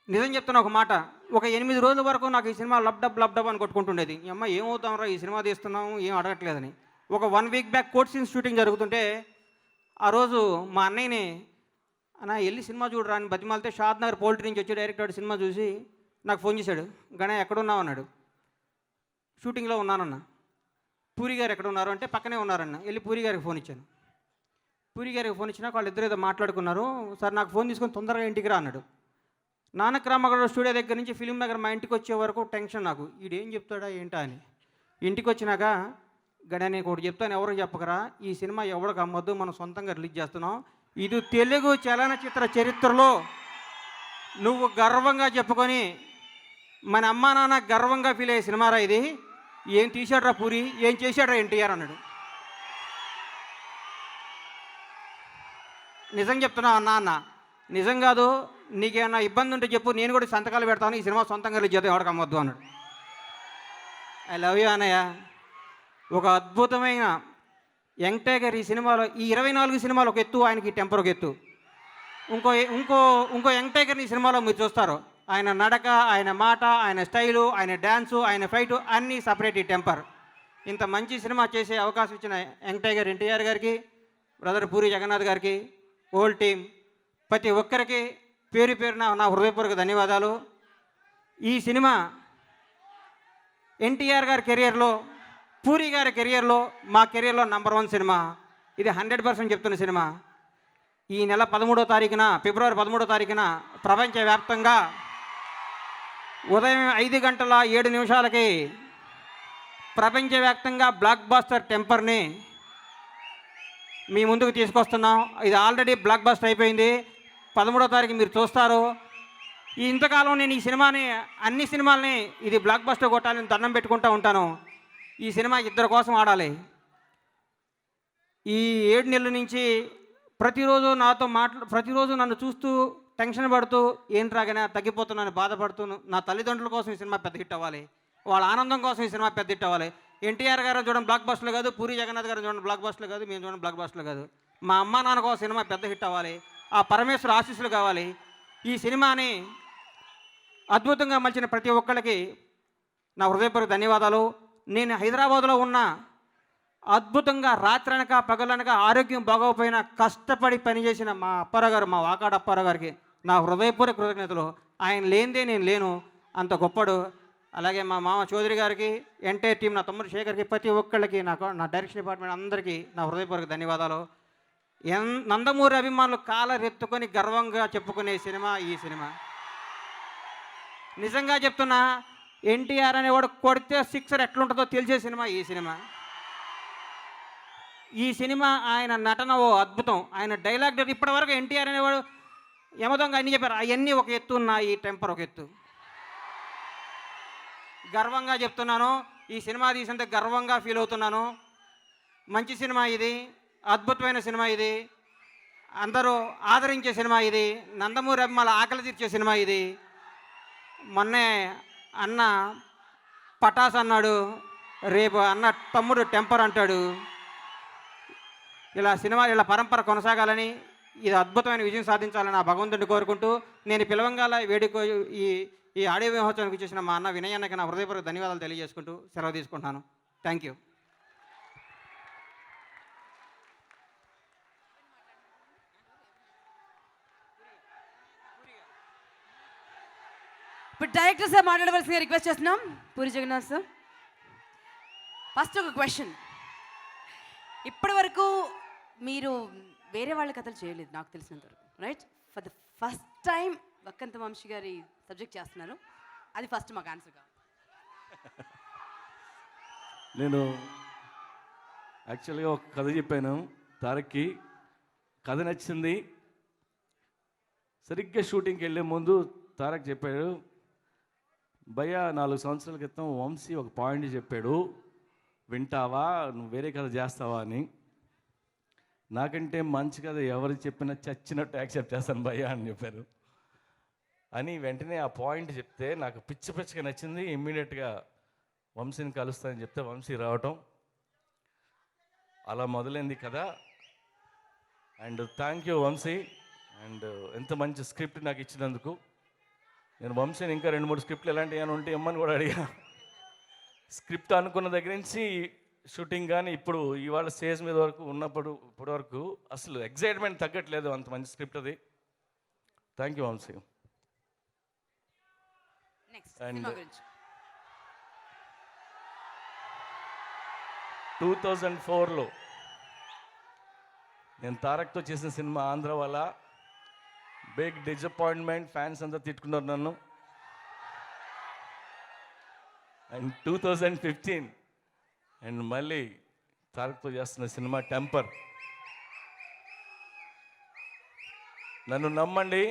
Speaker 8: నిజం చెప్తున్న ఒక మాట, ఒక 8 రోజుల వరకు నాకు ఈ సినిమా లబ్డబ్ అని కొట్టుకుంటుండేది. ఈ అమ్మ ఏమవుతాంరా, ఈ సినిమా తీస్తున్నాము, ఏం అడగట్లేదని. ఒక 1 week back court scene shooting జరుగుతుంటే ఆ రోజు మా అన్నయ్యని, అన్న వెళ్ళి సినిమా చూడరా అని బతిమాలితే, షాద్నగర్ పోల్ట్రీ నుంచి వచ్చి డైరెక్టర్ సినిమా చూసి నాకు ఫోన్ చేశాడు. గణేష్ ఎక్కడున్నావు అన్నాడు. షూటింగ్లో ఉన్నానన్న. పూరి గారు ఎక్కడ ఉన్నారు అంటే పక్కనే ఉన్నారన్న. వెళ్ళి పూరి గారికి ఫోన్ ఇచ్చాను. పూరి గారికి ఫోన్ ఇచ్చినాక వాళ్ళిద్దరు ఏదో మాట్లాడుకున్నారు. సార్ నాకు ఫోన్ తీసుకొని తొందరగా ఇంటికి రా అన్నాడు. నానక్ రామగడ స్టూడియో దగ్గర నుంచి ఫిలిం నగర్ మా ఇంటికి వచ్చే వరకు టెన్షన్ నాకు, ఈడేం చెప్తాడా ఏంటా అని. ఇంటికి వచ్చినాక, గడ నేను ఒకటి చెప్తాను, ఎవరికి చెప్పకరా, ఈ సినిమా ఎవరికి అమ్మద్దు, మనం సొంతంగా రిలీజ్ చేస్తున్నాం. ఇది తెలుగు చలనచిత్ర చరిత్రలో నువ్వు గర్వంగా చెప్పుకొని మన అమ్మా నాన్న గర్వంగా ఫీల్ అయ్యే సినిమారా ఇది. ఏం తీశాడ్రా పూరి, ఏం చేశాడ్రా ఎన్టీఆర్ అన్నాడు. నిజం చెప్తున్నావు అన్నా అన్న, నిజం కాదు, నీకేమన్నా ఇబ్బంది ఉంటే చెప్పు, నేను కూడా సంతకాలు పెడతాను, ఈ సినిమా సొంతంగా రిలీజ్ చేద్దాం, ఎవరికి అమ్మొద్దు అన్నాడు. ఐ లవ్ యూ అన్నయ్య. ఒక అద్భుతమైన యంగ్ టైగర్ ఈ సినిమాలో, ఈ 24 సినిమాలు ఒక ఎత్తు, ఆయనకి టెంపర్ ఒక ఎత్తు. ఇంకో యంగ్ టైగర్ని ఈ సినిమాలో మీరు చూస్తారు. ఆయన నడక, ఆయన మాట, ఆయన స్టైలు, ఆయన డ్యాన్సు, ఆయన ఫైటు అన్నీ సపరేట్. ఈ టెంపర్. ఇంత మంచి సినిమా చేసే అవకాశం ఇచ్చిన యంగ్ టైగర్ ఎన్టీఆర్ గారికి, బ్రదర్ పూరి జగన్నాథ్ గారికి, హోల్ టీం, ప్రతి ఒక్కరికి పేరు పేరున నా హృదయపూర్వక ధన్యవాదాలు. ఈ సినిమా ఎన్టీఆర్ గారి కెరియర్లో, పూరి గారి కెరియర్లో, మా కెరియర్లో నంబర్ 1 సినిమా. ఇది 100% చెప్తున్న సినిమా. ఈ నెల 13వ తారీఖున, ఫిబ్రవరి 13వ తారీఖున ప్రపంచవ్యాప్తంగా ఉదయం 5:07 ప్రపంచవ్యాప్తంగా బ్లాక్ బాస్టర్ టెంపర్ని మీ ముందుకు తీసుకొస్తున్నాం. ఇది ఆల్రెడీ బ్లాక్ బాస్టర్ అయిపోయింది. 13వ తారీఖు మీరు చూస్తారు. ఇంతకాలం నేను ఈ సినిమాని, అన్ని సినిమాలని ఇది బ్లాక్ బాస్టర్ కొట్టాలని దండం పెట్టుకుంటూ ఉంటాను. ఈ సినిమా ఇద్దరి కోసం ఆడాలి. ఈ 7 నెలల నుంచి ప్రతిరోజు నాతో ప్రతిరోజు నన్ను చూస్తూ టెన్షన్ పడుతూ, ఏంట్రాగానే తగ్గిపోతున్నాను, బాధపడుతూ, నా తల్లిదండ్రుల కోసం ఈ సినిమా పెద్ద హిట్ అవ్వాలి, వాళ్ళ ఆనందం కోసం ఈ సినిమా పెద్ద హిట్ అవ్వాలి. ఎన్టీఆర్ గారు చూడండి బ్లాక్ బాస్టర్లు కాదు, పూరి జగన్నాథ్ గారు చూడండి బ్లాక్ బాస్టర్లు కాదు, మేము చూడండి బ్లాక్ బాస్టర్లు కాదు, మా అమ్మ నాన్న కోసం సినిమా పెద్ద హిట్ అవ్వాలి. ఆ పరమేశ్వర ఆశీస్సులు కావాలి. ఈ సినిమాని అద్భుతంగా మలిచిన ప్రతి ఒక్కరికి నా హృదయపూర్వక ధన్యవాదాలు. నేను హైదరాబాద్లో ఉన్న, అద్భుతంగా రాత్రనక పగలనక ఆరోగ్యం బాగోకపోయినా కష్టపడి పనిచేసిన మా అప్పారావు గారు, మా వాకాడ అప్పారావు గారికి నా హృదయపూర్వక కృతజ్ఞతలు. ఆయన లేనిదే నేను లేను, అంత గొప్పడు. అలాగే మా మామ చౌదరి గారికి, ఎంటైర్ టీం, నా తమ్ముడు శేఖర్కి, ప్రతి ఒక్కళ్ళకి, నా డైరెక్షన్ డిపార్ట్మెంట్ అందరికీ నా హృదయపూర్వక ధన్యవాదాలు. నందమూరి అభిమానులు కాలరెత్తుకొని గర్వంగా చెప్పుకునే సినిమా ఈ సినిమా. నిజంగా చెప్తున్నా, ఎన్టీఆర్ అనేవాడు కొడితే 6 ఎట్లుంటుందో తెలిసే సినిమా ఈ సినిమా. ఈ సినిమా ఆయన నటన ఓ అద్భుతం. ఆయన డైలాగ్ ఇప్పటివరకు ఎన్టీఆర్ అనేవాడు యమదొంగ అన్నీ చెప్పారు, అవన్నీ ఒక ఎత్తు ఉన్నా, ఈ టెంపర్ ఒక ఎత్తు. గర్వంగా చెప్తున్నాను, ఈ సినిమా తీసినంత గర్వంగా ఫీల్ అవుతున్నాను. మంచి సినిమా ఇది, అద్భుతమైన సినిమా ఇది, అందరూ ఆదరించే సినిమా ఇది, నందమూరి అభిమానుల ఆకలి తీర్చే సినిమా ఇది. మొన్నే అన్న పటాస్ అన్నాడు, రేపు అన్న తమ్ముడు టెంపర్ అంటాడు. ఇలా సినిమా, ఇలా పరంపర కొనసాగాలని, ఇది అద్భుతమైన విజయం సాధించాలని ఆ భగవంతుడిని కోరుకుంటూ, నేను పిలవంగాల వేడుక ఈ ఆడియో మహోత్సవానికి చేసిన మా అన్న వినయ్ అన్నకి నా హృదయపూర్వక ధన్యవాదాలు తెలియజేసుకుంటూ సెలవు తీసుకుంటున్నాను. Thank you.
Speaker 1: ఇప్పుడు డైరెక్టర్ సార్ మాట్లాడవలసిందిగా రిక్వెస్ట్ చేస్తున్నాం. పూరి జగన్నాథ్ సార్, ఫస్ట్ ఒక క్వశ్చన్. ఇప్పటి వరకు మీరు వేరే వాళ్ళ కథలు చేయలేదు నాకు తెలిసినంత వరకు, right? For the first time Vakkantham Vamsi గారి సబ్జెక్ట్ చేస్తున్నారు. అది ఫస్ట్ మాకు ఆన్సర్ కావాలి.
Speaker 9: నేను యాక్చువల్గా ఒక కథ చెప్పాను తారక్కి, కథ నచ్చింది, సరిగ్గా షూటింగ్కి వెళ్ళే ముందు తారక్ చెప్పాడు, భయ్య 4 సంవత్సరాల క్రితం వంశీ ఒక పాయింట్ చెప్పాడు, వింటావా, నువ్వు వేరే కథ చేస్తావా అని. నాకంటే మంచి కథ ఎవరు చెప్పినా చచ్చినట్టు యాక్సెప్ట్ చేస్తాను భయ్య అని చెప్పారు. అని వెంటనే ఆ పాయింట్ చెప్తే నాకు పిచ్చిగా నచ్చింది. ఇమ్మీడియట్గా వంశీని కలుస్తానని చెప్తే వంశీ రావటం, అలా మొదలైంది కదా. And thank you Vamsi, and ఎంత మంచి స్క్రిప్ట్ నాకు ఇచ్చినందుకు. నేను వంశీని ఇంకా 2-3 స్క్రిప్ట్లు ఎలాంటివి ఏమైనా ఉంటే ఇమ్మని కూడా అడిగా. స్క్రిప్ట్ అనుకున్న దగ్గర నుంచి షూటింగ్ కానీ ఇప్పుడు ఇవాళ స్టేజ్ మీద వరకు ఇప్పటి వరకు అసలు ఎగ్జైట్మెంట్ తగ్గట్లేదు, అంత మంచి స్క్రిప్ట్ అది. Thank you Vamsi.
Speaker 1: Next
Speaker 9: And-
Speaker 1: సినిమా గురించి
Speaker 9: 2004లో నేను తారక్తో చేసిన సినిమా ఆంధ్ర వల్ల బిగ్ డిసప్పాయింట్మెంట్, ఫ్యాన్స్ అంతా తిట్టుకున్నారు నన్ను. అండ్ 2015 అండ్ మళ్ళీ తారక్తో చేస్తున్న సినిమా టెంపర్. నన్ను నమ్మండి,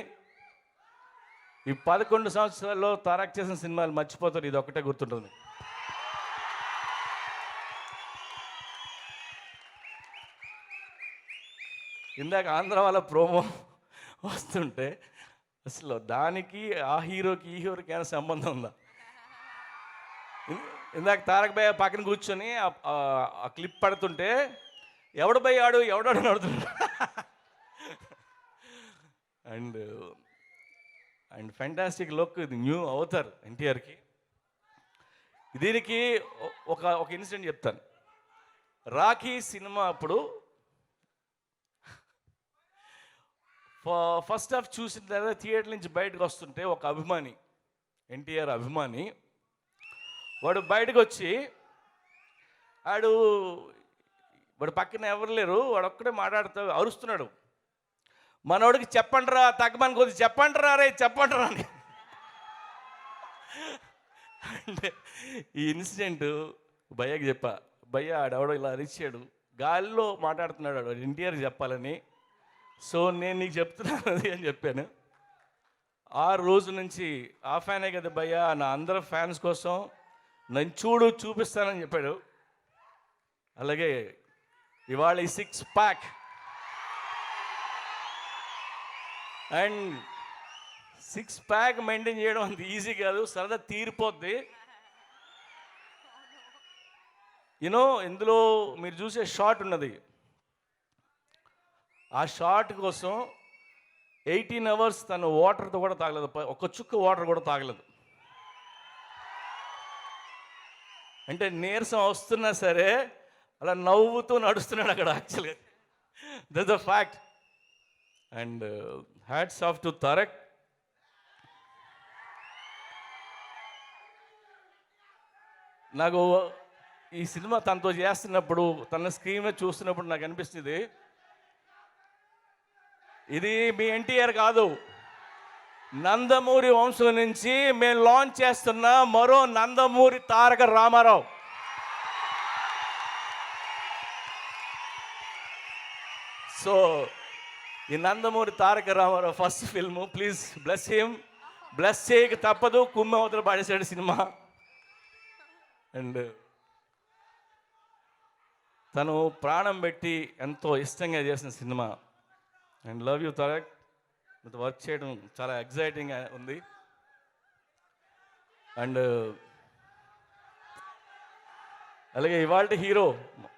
Speaker 9: ఈ 11 సంవత్సరాల్లో తారక్ చేసిన సినిమాలు మర్చిపోతారు, ఇది ఒకటే గుర్తుంటుంది. ఇందాక ఆంధ్ర వాళ్ళ ప్రోమో వస్తుంటే అసలు దానికి ఆ హీరోకి ఈ హీరోకి ఏమైనా సంబంధం ఉందా? ఇందాక తారక్ భయ్య పక్కన కూర్చొని ఆ క్లిప్ పడుతుంటే ఎవడు భయ్యాడు ఎవడాడు నడుతున్నాడు. అండ్ అండ్ ఫెంటాస్టిక్ లుక్, ఇది న్యూ అవుతారు ఎన్టీఆర్కి. దీనికి ఒక ఇన్సిడెంట్ చెప్తాను. రాఖీ సినిమా అప్పుడు ఫస్ట్ హాఫ్ చూసిన తర్వాత థియేటర్ నుంచి బయటకు వస్తుంటే ఒక అభిమాని, ఎన్టీఆర్ అభిమాని, వాడు బయటకు వచ్చి వాడు పక్కన ఎవరు లేరు, వాడు ఒక్కడే మాట్లాడుతూ అరుస్తున్నాడు, మనోడికి చెప్పండిరా, తగ్గమని కొద్ది చెప్పండిరా రే, చెప్పండిరా అని. అంటే ఈ ఇన్సిడెంట్ భయ్యకి చెప్పా, భయ్య ఆడెవడో ఇలా అరిచాడు, గాలిలో మాట్లాడుతున్నాడు వాడు ఎన్టీఆర్కి చెప్పాలని, సో నేను నీకు చెప్తున్నాను అది అని చెప్పాను. ఆ రోజు నుంచి ఆ ఫ్యానే కదా భయ్య, నా అందరు ఫ్యాన్స్ కోసం నన్ను చూపిస్తానని చెప్పాడు. అలాగే ఇవాళ ఈ 6 ప్యాక్ అండ్ 6 ప్యాక్ మెయింటైన్ చేయడం అంత ఈజీ కాదు, సరదా తీరిపోద్ది. యూనో ఇందులో మీరు చూసే షాట్ ఉన్నది, ఆ షాట్ కోసం 18 అవర్స్ తను వాటర్తో కూడా తాగలేదు, ఒక చుక్క వాటర్ కూడా తాగలేదు. అంటే నీరసం వస్తున్నా సరే అలా నవ్వుతూ నడుస్తున్నాడు అక్కడ. యాక్చువల్గా that's the fact. And hats off to Tarak. నాకు ఈ సినిమా తనతో చేస్తున్నప్పుడు, తన స్క్రీన్ మీద చూస్తున్నప్పుడు నాకు అనిపిస్తుంది, ఇది మీ ఎన్టీఆర్ కాదు, నందమూరి వంశం నుంచి మేము లాంచ్ చేస్తున్న మరో నందమూరి తారక రామారావు. సో ఈ Nandamuri Taraka Rama Rao first film, please bless him. Bless చేయక తప్పదు, కుమ్మి అవతల పాడేశాడు సినిమా. అండ్ తను ప్రాణం పెట్టి ఎంతో ఇష్టంగా చేసిన సినిమా. అండ్ లవ్ యూ తారక్, మీతో వర్క్ చేయడం చాలా ఎగ్జైటింగ్గా ఉంది. అండ్ అలాగే ఇవాళ hero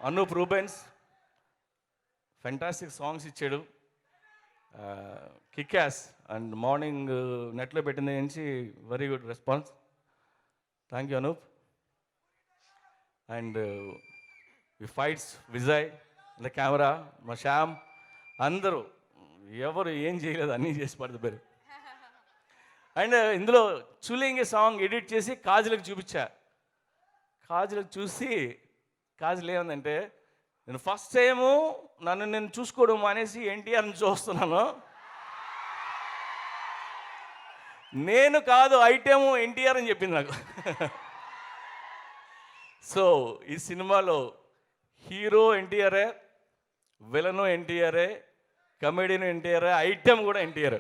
Speaker 9: Anoop Rubens fantastic songs ఇచ్చాడు, కిక్యాస్. అండ్ మార్నింగ్ నెట్లో పెట్టిన నుంచి very good response. Thank you Anoop. And ఈ ఫైట్స్ విజయ్, ద కెమెరా, మా శ్యామ్, అందరూ ఎవరు ఏం చేయలేదు, అన్నీ చేసి పడుతున్నారు. అండ్ ఇందులో చులింగి సాంగ్ ఎడిట్ చేసి కాజలకు చూపించా. కాజలకు చూసి కాజల్ ఏమందంటే, నేను ఫస్ట్ టైము నేను చూసుకోవడం మానేసి ఎన్టీఆర్ని చూస్తున్నాను, నేను కాదు ఐటెము ఎన్టీఆర్ అని చెప్పింది నాకు. సో ఈ సినిమాలో హీరో ఎన్టీఆరే, విలను ఎన్టీఆరే, కమెడీని ఎన్టీఆర్, ఐటెం కూడా ఎన్టీఆర్.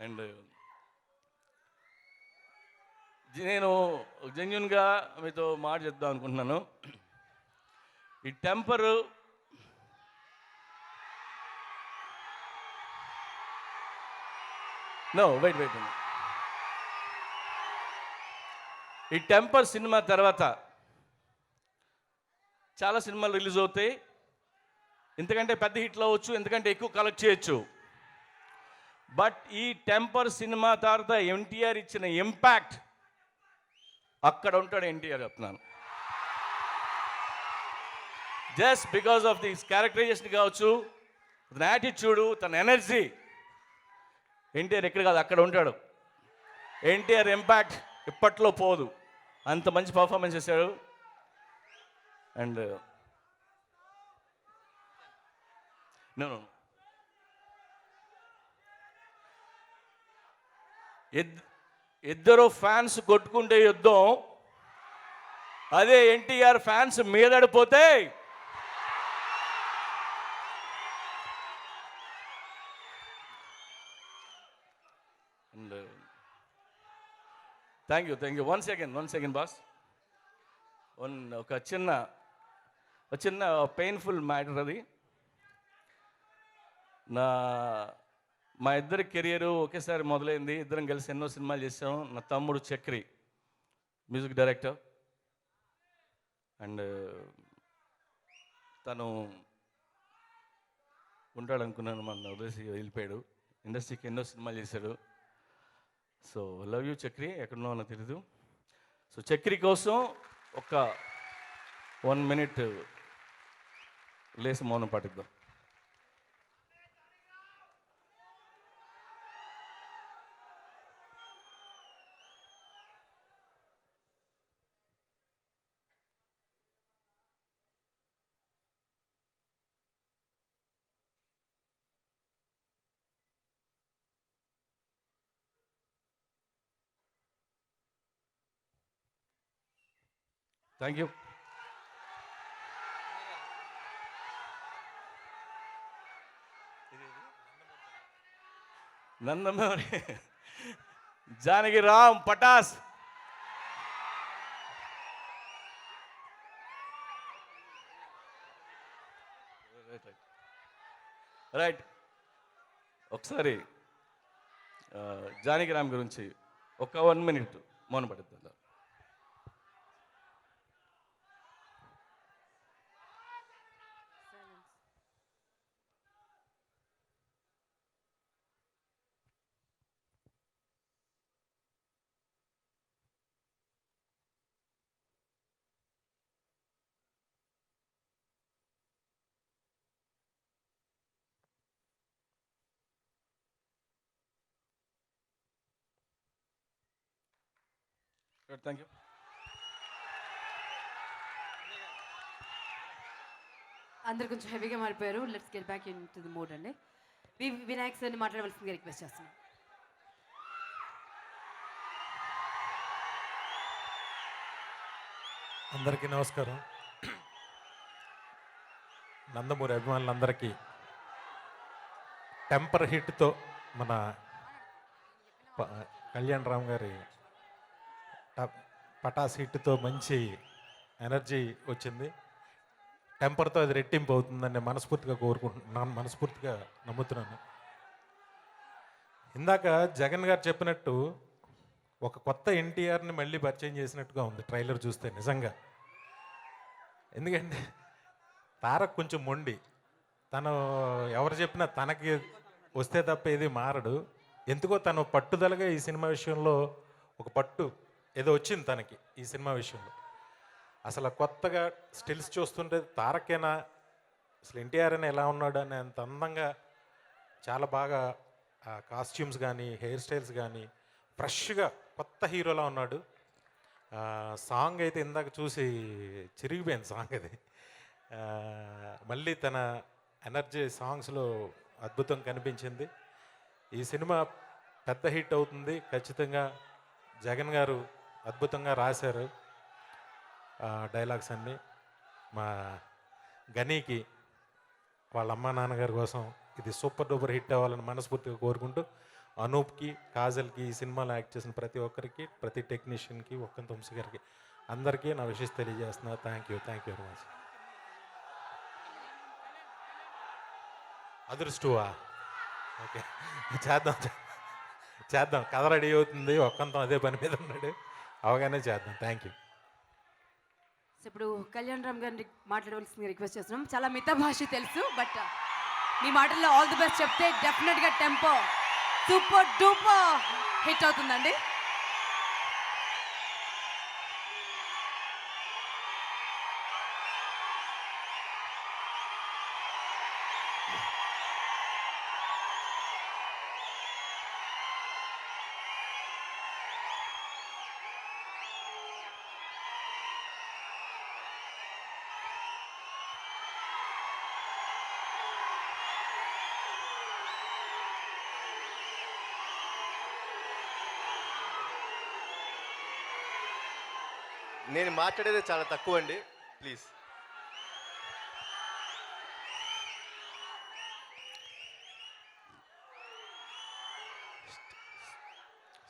Speaker 9: అండ్ నేను జెన్యున్గా మీతో మాట చెప్దాం అనుకుంటున్నాను. ఈ టెంపరు వెయిట్ ఈ టెంపర్ సినిమా తర్వాత చాలా సినిమాలు రిలీజ్ అవుతాయి. ఎందుకంటే పెద్ద హిట్లు అవ్వచ్చు, ఎందుకంటే ఎక్కువ కలెక్ట్ చేయొచ్చు. బట్ ఈ టెంపర్ సినిమా తర్వాత ఎన్టీఆర్ ఇచ్చిన ఇంపాక్ట్ అక్కడ ఉంటాడు ఎన్టీఆర్ చెప్తున్నాను. Just because of this characterisation కావచ్చు, తన యాటిట్యూడు, తన ఎనర్జీ. ఎన్టీఆర్ ఎక్కడ కాదు అక్కడ ఉంటాడు. ఎన్టీఆర్ ఇంపాక్ట్ ఇప్పట్లో పోదు. అంత మంచి పర్ఫార్మెన్స్ చేశాడు. అండ్ నో ఇద్దరు ఫ్యాన్స్ కొట్టుకుంటే యుద్ధం, అదే ఎన్టీఆర్ ఫ్యాన్స్ మీదడిపోతే and thank you one second boss. ఒక చిన్న పెయిన్ఫుల్ మ్యాటర్ అది. మా ఇద్దరి కెరియరు ఒకేసారి మొదలైంది. ఇద్దరం కలిసి ఎన్నో సినిమాలు చేసాం. నా తమ్ముడు చక్రి మ్యూజిక్ డైరెక్టర్, అండ్ తను ఉంటాడనుకున్నాను, మన వదిలేసి వెళ్ళిపోయాడు. ఇండస్ట్రీకి ఎన్నో సినిమాలు చేశాడు. సో లవ్ యూ చక్రి, ఎక్కడున్నావు నాకు తెలీదు. సో చక్రి కోసం ఒక 1 minute లేసి మౌనం పాటిద్దాం. Thank you. Nandamuri Janaki Ram Pataas. Right, ఒకసారి జానకి రామ్ గురించి ఒక 1 minute మౌనం పడుతుంది. Thank you.
Speaker 1: అందరు కొంచెం హెవీగా మారిపోయారు. Let's get back into the mood అండి. వినాయక్ సార్ని మాట్లాడవలసిందిగా రిక్వెస్ట్ చేస్తున్నాను.
Speaker 10: అందరికీ నమస్కారం. నందమూరి అభిమానులందరికీ టెంపర్ హిట్తో మన కళ్యాణ్ రామ్ గారి పటాస్ హిట్తో మంచి ఎనర్జీ వచ్చింది. టెంపర్తో అది రెట్టింపు అవుతుందని మనస్ఫూర్తిగా కోరుకుంటున్నాను, మనస్ఫూర్తిగా నమ్ముతున్నాను. ఇందాక జగన్ గారు చెప్పినట్టు ఒక కొత్త ఎన్టీఆర్ని మళ్ళీ పరిచయం చేసినట్టుగా ఉంది ట్రైలర్ చూస్తే నిజంగా. ఎందుకంటే తారక్ కొంచెం మొండి, తను ఎవరు చెప్పినా తనకి వస్తే తప్ప ఏది మారడు. ఎందుకో తను పట్టుదలగా ఈ సినిమా విషయంలో ఒక పట్టు ఏదో వచ్చింది తనకి ఈ సినిమా విషయంలో. అసలు కొత్తగా స్టిల్స్ చూస్తుంటే తారకేనా అసలు ఎన్టీఆర్ అని ఎలా ఉన్నాడు అని అంత అందంగా చాలా బాగా కాస్ట్యూమ్స్ కానీ హెయిర్ స్టైల్స్ కానీ ఫ్రెష్గా కొత్త హీరోలా ఉన్నాడు. సాంగ్ అయితే ఇందాక చూసి చిరిగిపోయింది సాంగ్ అది. మళ్ళీ తన ఎనర్జీ సాంగ్స్లో అద్భుతం కనిపించింది. ఈ సినిమా పెద్ద హిట్ అవుతుంది ఖచ్చితంగా. జగన్ గారు అద్భుతంగా రాశారు డైలాగ్స్ అన్నీ. మా గనీకి వాళ్ళ అమ్మా నాన్నగారి కోసం ఇది సూపర్ డూపర్ హిట్ అవ్వాలని మనస్ఫూర్తిగా కోరుకుంటూ అనూప్కి, కాజల్కి, ఈ సినిమాలో యాక్ట్ చేసిన ప్రతి ఒక్కరికి, ప్రతి టెక్నీషియన్కి, ఒక్క వంశీ గారికి అందరికీ నా విషెస్ తెలియజేస్తున్నా. Thank you very much. అదృష్టవా? ఓకే, చేద్దాం. కథ రెడీ అవుతుంది, ఒక్కంతం అదే పని మీద ఉన్నాడు, అవగానే చేద్దాం. Thank you.
Speaker 1: ఇప్పుడు కళ్యాణ్ రామ్ గారిని మాట్లాడవలసింది రిక్వెస్ట్ చేస్తున్నాం. చాలా మిత భాష తెలుసు, బట్ మీ మాటల్లో ఆల్ ది బెస్ట్ చెప్తే డెఫినెట్గా టెంపో సూపర్ డూపర్ హిట్ అవుతుందండి.
Speaker 11: నేను మాట్లాడేది చాలా తక్కువ అండి, ప్లీజ్.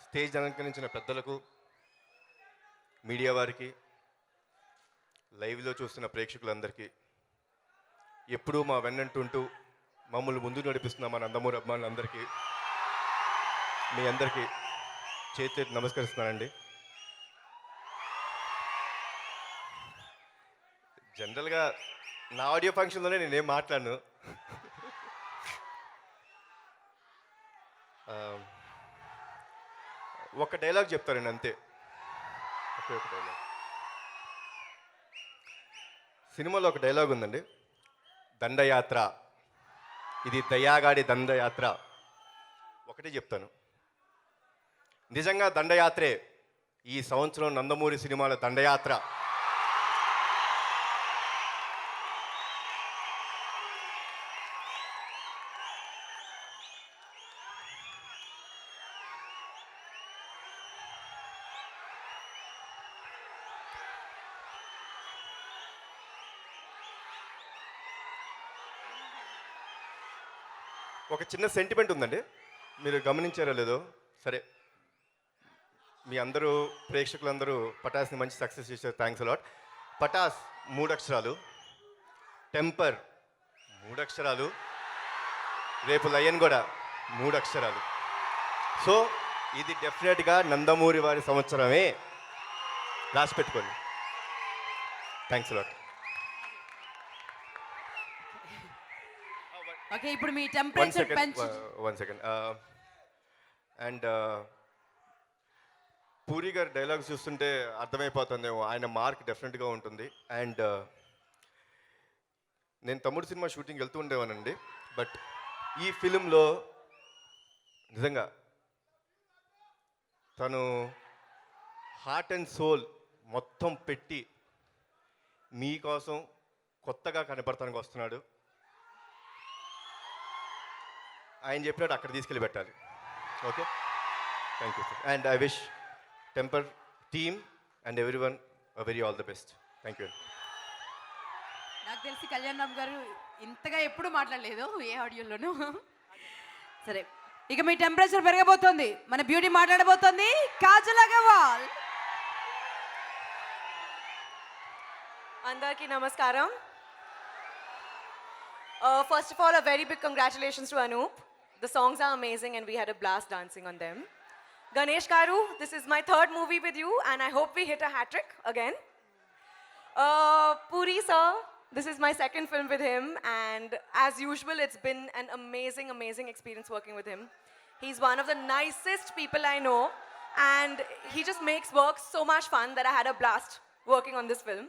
Speaker 11: స్టేజ్ అలంకరించిన పెద్దలకు, మీడియా వారికి, లైవ్లో చూస్తున్న ప్రేక్షకులందరికీ, ఎప్పుడూ మా వెన్నంటుంటూ మమ్మల్ని ముందు నడిపిస్తున్న మా నందమూరి అభిమానులందరికీ, మీ అందరికీ చేతి నమస్కరిస్తున్నానండి. జనరల్గా నా ఆడియో ఫంక్షన్లోనే నేనేం మాట్లాడను. ఒక డైలాగ్ చెప్తానండి అంతే, ఒకే ఒక డైలాగ్. సినిమాలో ఒక డైలాగ్ ఉందండి, దండయాత్ర, ఇది దయాగాడి దండయాత్ర. ఒకటే చెప్తాను, నిజంగా దండయాత్రే ఈ సంవత్సరం నందమూరి సినిమాల దండయాత్ర. ఒక చిన్న సెంటిమెంట్ ఉందండి, మీరు గమనించారో లేదో. సరే, మీ అందరూ ప్రేక్షకులందరూ పటాస్ని మంచి సక్సెస్ చేశారు, థ్యాంక్స్ అలాట్. పటాస్ 3 అక్షరాలు, టెంపర్ 3 అక్షరాలు, రేపు లయన్ కూడా 3 అక్షరాలు. సో ఇది డెఫినెట్గా నందమూరి వారి సంవత్సరమే, రాసి పెట్టుకోండి. Thanks a lot.
Speaker 1: ఓకే, ఇప్పుడు మీ టెంపరేచర్ పెంచు.
Speaker 11: One second. అండ్ పూరి గారి డైలాగ్స్ చూస్తుంటే అర్థమైపోతుందేమో, ఆయన మార్క్ డెఫినెట్గా ఉంటుంది. అండ్ నేను తమ్ముడు సినిమా షూటింగ్ వెళ్తూ ఉండేవానండి, బట్ ఈ ఫిలింలో నిజంగా తను హార్ట్ అండ్ సోల్ మొత్తం పెట్టి మీకోసం కొత్తగా కనపడటానికి వస్తున్నాడు. ఆయన చెప్పినట్టు అక్కడ తీసుకెళ్ళి పెట్టాలి. Okay, thank you sir. And I wish temper team and everyone very all the best. Thank you.
Speaker 1: నాకు తెలిసి కళ్యాణ్ రామ్ గారు ఇంతగా ఎప్పుడు మాట్లాడలేదు ఏ ఆడియోలోనూ. సరే, ఇక మీ టెంపరేచర్ పెరగబోతోంది, మన బ్యూటీ మాట్లాడబోతోంది, కాజల్ అగర్వాల్.
Speaker 12: అందరికీ నమస్కారం. First of all, a very big congratulations to Anoop. The songs are amazing and we had a blast dancing on them. Ganesh Garu, this is my 3rd movie with you and I hope we hit a hat-trick again. Puri sir, this is my 2nd film with him and as usual it's been an amazing experience working with him. He's one of the nicest people I know and he just makes work so much fun that I had a blast working on this film.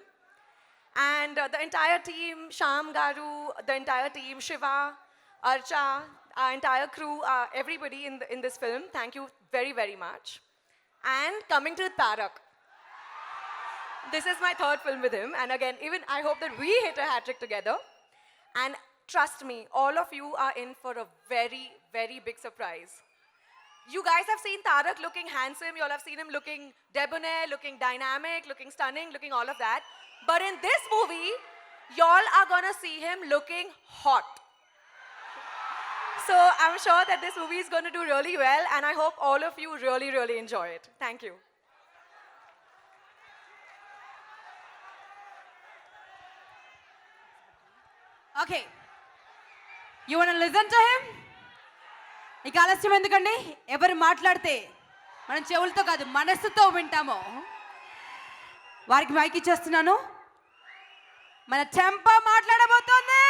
Speaker 12: And the entire team, Sham Garu, the entire team, Shiva, Archa, our entire crew, everybody in this film, thank you very much. And coming to Tarak, this is my 3rd film with him, and again, even I hope that we hit a hat-trick together. And trust me, all of you are in for a very big surprise. You guys have seen Tarak looking handsome, you all have seen him looking debonair, looking dynamic, looking stunning, looking all of that. But in this movie, y'all are gonna see him looking hot. So I'm sure that this movie is going to do really well, and I hope all of you really, really enjoy it. Thank you.
Speaker 1: Okay you want listen to him. ఇక ఆలస్యం ఎందుకండి, ఎవరు మాట్లాడితే మనం చెవులతో కాదు మనస్సుతో వింటామో వారికి మైక్ ఇచ్చేస్తున్నాను. మన టెంపో మాట్లాడబోతోంది.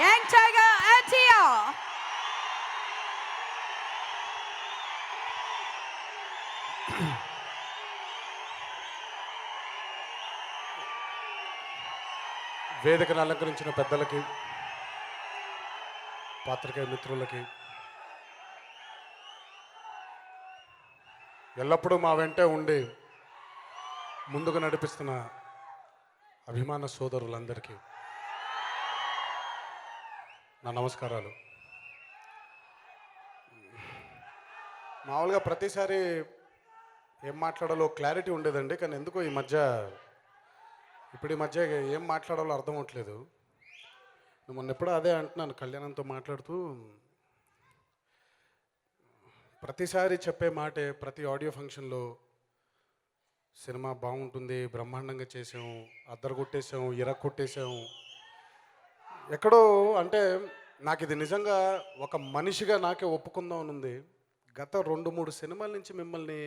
Speaker 1: యంగ్ టైగర్ ఆంటియా.
Speaker 13: వేదికను అలంకరించిన పెద్దలకి, పాత్రికేయ మిత్రులకి, ఎల్లప్పుడూ మా వెంటే ఉండి ముందుకు నడిపిస్తున్న అభిమాన సోదరులందరికీ నా నమస్కారాలు. మామూలుగా ప్రతిసారి ఏం మాట్లాడాలో క్లారిటీ ఉండేదండి, కానీ ఎందుకో ఈ మధ్య ఏం మాట్లాడాలో అర్థం అవట్లేదు. మొన్న ఎప్పుడూ అదే అంటున్నాను కళ్యాణంతో మాట్లాడుతూ, ప్రతిసారి చెప్పే మాటే ప్రతి ఆడియో ఫంక్షన్లో, సినిమా బాగుంటుంది, బ్రహ్మాండంగా చేసాము, అద్దరు కొట్టేసాము, కొట్టేసాము. ఎక్కడో అంటే నాకు ఇది నిజంగా ఒక మనిషిగా నాకే ఒప్పుకుందాం అని ఉంది. గత 2-3 సినిమాల నుంచి మిమ్మల్ని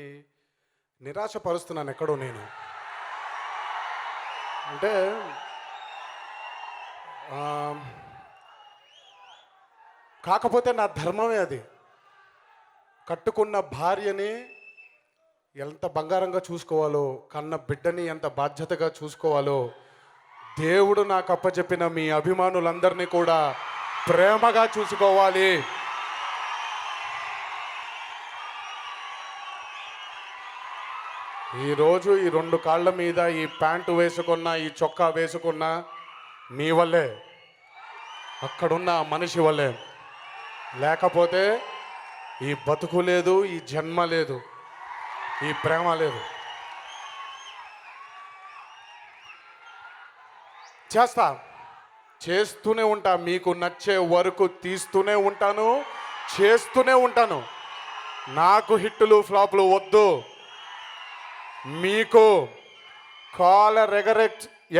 Speaker 13: నిరాశపరుస్తున్నాను ఎక్కడో నేను. అంటే కాకపోతే నా ధర్మమే అది. కట్టుకున్న భార్యని ఎంత బంగారంగా చూసుకోవాలో, కన్న బిడ్డని ఎంత బాధ్యతగా చూసుకోవాలో దేవుడు నాకు అప్పచెప్పిన మీ అభిమానులందరినీ కూడా ప్రేమగా చూసుకోవాలి. ఈరోజు ఈ 2 కాళ్ళ మీద ఈ ప్యాంటు వేసుకున్న, ఈ చొక్కా వేసుకున్న మీ వల్లే, అక్కడున్న మనిషి వల్లే. లేకపోతే ఈ బతుకు లేదు, ఈ జన్మ లేదు, ఈ ప్రేమ లేదు. చేస్తూనే ఉంటా, మీకు నచ్చే వరకు తీస్తూనే ఉంటాను, చేస్తూనే ఉంటాను. నాకు హిట్టులు ఫ్లాపులు వద్దు. మీకు కాలర్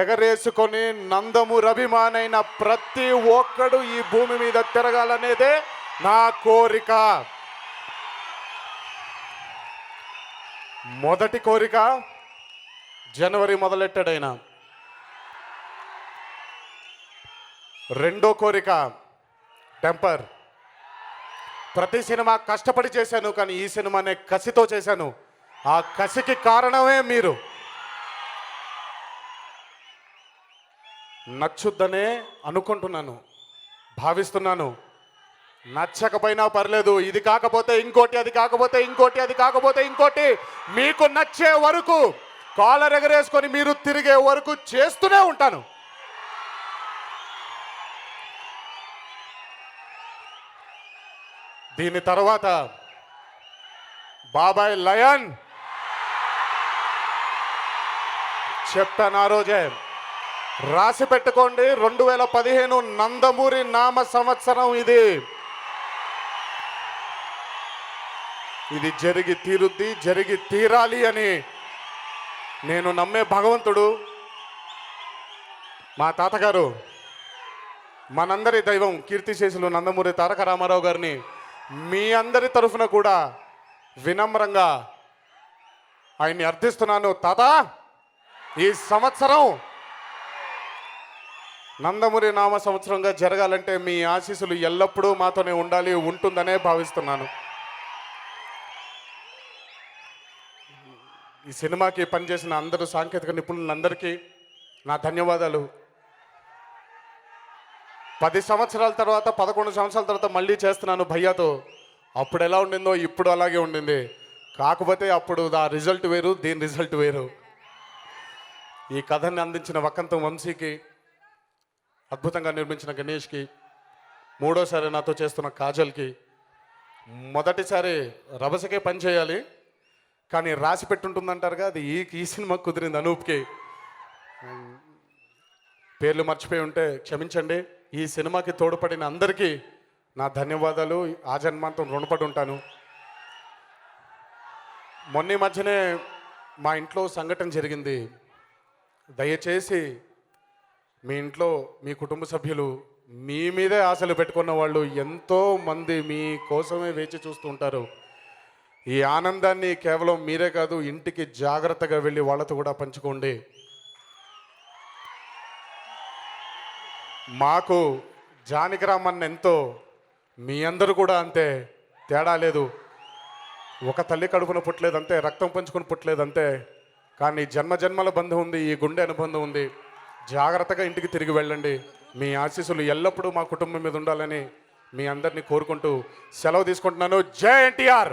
Speaker 13: ఎగరేసుకొని నందమూరి అభిమానైన ప్రతి ఒక్కడు ఈ భూమి మీద తిరగాలనేదే నా కోరిక. మొదటి కోరిక జనవరి మొదలెట్టాడైనా. రెండో కోరిక టెంపర్. ప్రతి సినిమా కష్టపడి చేశాను, కానీ ఈ సినిమానే కసితో చేశాను. ఆ కసికి కారణమే మీరు. నచ్చుద్దనే అనుకుంటున్నాను, భావిస్తున్నాను. నచ్చకపోయినా పర్లేదు, ఇది కాకపోతే ఇంకోటి, అది కాకపోతే ఇంకోటి, అది కాకపోతే ఇంకోటి, మీకు నచ్చే వరకు, కాలర్ ఎగరేసుకొని మీరు తిరిగే వరకు చేస్తూనే ఉంటాను. దీని తర్వాత బాబాయ్ లయన్ చెప్పాను ఆ రోజే, రాసి పెట్టుకోండి, 2015 నందమూరి నామ సంవత్సరం. ఇది జరిగి తీరుద్ది, జరిగి తీరాలి అని నేను నమ్మే భగవంతుడు మా తాతగారు, మనందరి దైవం కీర్తిశేషులు నందమూరి తారక రామారావు గారిని మీ అందరి తరఫున కూడా వినమ్రంగా ఆయన్ని అర్థిస్తున్నాను. తాత, ఈ సంవత్సరం నందమూరి నామ సంవత్సరంగా జరగాలంటే మీ ఆశీస్సులు ఎల్లప్పుడూ మాతోనే ఉండాలి, ఉంటుందనే భావిస్తున్నాను. ఈ సినిమాకి పనిచేసిన అందరూ సాంకేతిక నిపుణులందరికీ నా ధన్యవాదాలు. 10 సంవత్సరాల తర్వాత, 11 సంవత్సరాల తర్వాత మళ్ళీ చేస్తున్నాను భయ్యాతో. అప్పుడు ఎలా ఉండిందో ఇప్పుడు అలాగే ఉండింది. కాకపోతే అప్పుడు ఆ రిజల్ట్ వేరు, దీని రిజల్ట్ వేరు. ఈ కథని అందించిన వక్కంతం వంశీకి, అద్భుతంగా నిర్మించిన గణేష్కి, మూడోసారి నాతో చేస్తున్న కాజల్కి, మొదటిసారి రభసకే పని చేయాలి కానీ రాసి పెట్టుంటుందంటారుగా, అది ఈ సినిమా కుదిరింది. అనూప్కి పేర్లు మర్చిపోయి ఉంటే క్షమించండి. ఈ సినిమాకి తోడ్పడిన అందరికీ నా ధన్యవాదాలు ఆ జన్మాంతం రుణపడి ఉంటాను. మొన్న ఈ మధ్యనే మా ఇంట్లో సంఘటన జరిగింది. దయచేసి మీ ఇంట్లో మీ కుటుంబ సభ్యులు మీ మీదే ఆశలు పెట్టుకున్న వాళ్ళు ఎంతో మంది మీ కోసమే వేచి చూస్తూ ఉంటారు. ఈ ఆనందాన్ని కేవలం మీరే కాదు, ఇంటికి జాగ్రత్తగా వెళ్ళి వాళ్ళతో కూడా పంచుకోండి. మాకు జానకిరామన్ ఎంతో, మీ అందరూ కూడా అంతే, తేడా లేదు. ఒక తల్లి కడుపున పుట్టలేదంతే, రక్తం పంచుకొని పుట్టలేదంతే, కానీ జన్మ జన్మల బంధం ఉంది, ఈ గుండె అనుబంధం ఉంది. జాగ్రత్తగా ఇంటికి తిరిగి వెళ్ళండి. మీ ఆశీస్సులు ఎల్లప్పుడూ మా కుటుంబం మీద ఉండాలని మీ అందరినీ కోరుకుంటూ సెలవు తీసుకుంటున్నాను. జై ఎన్టీఆర్.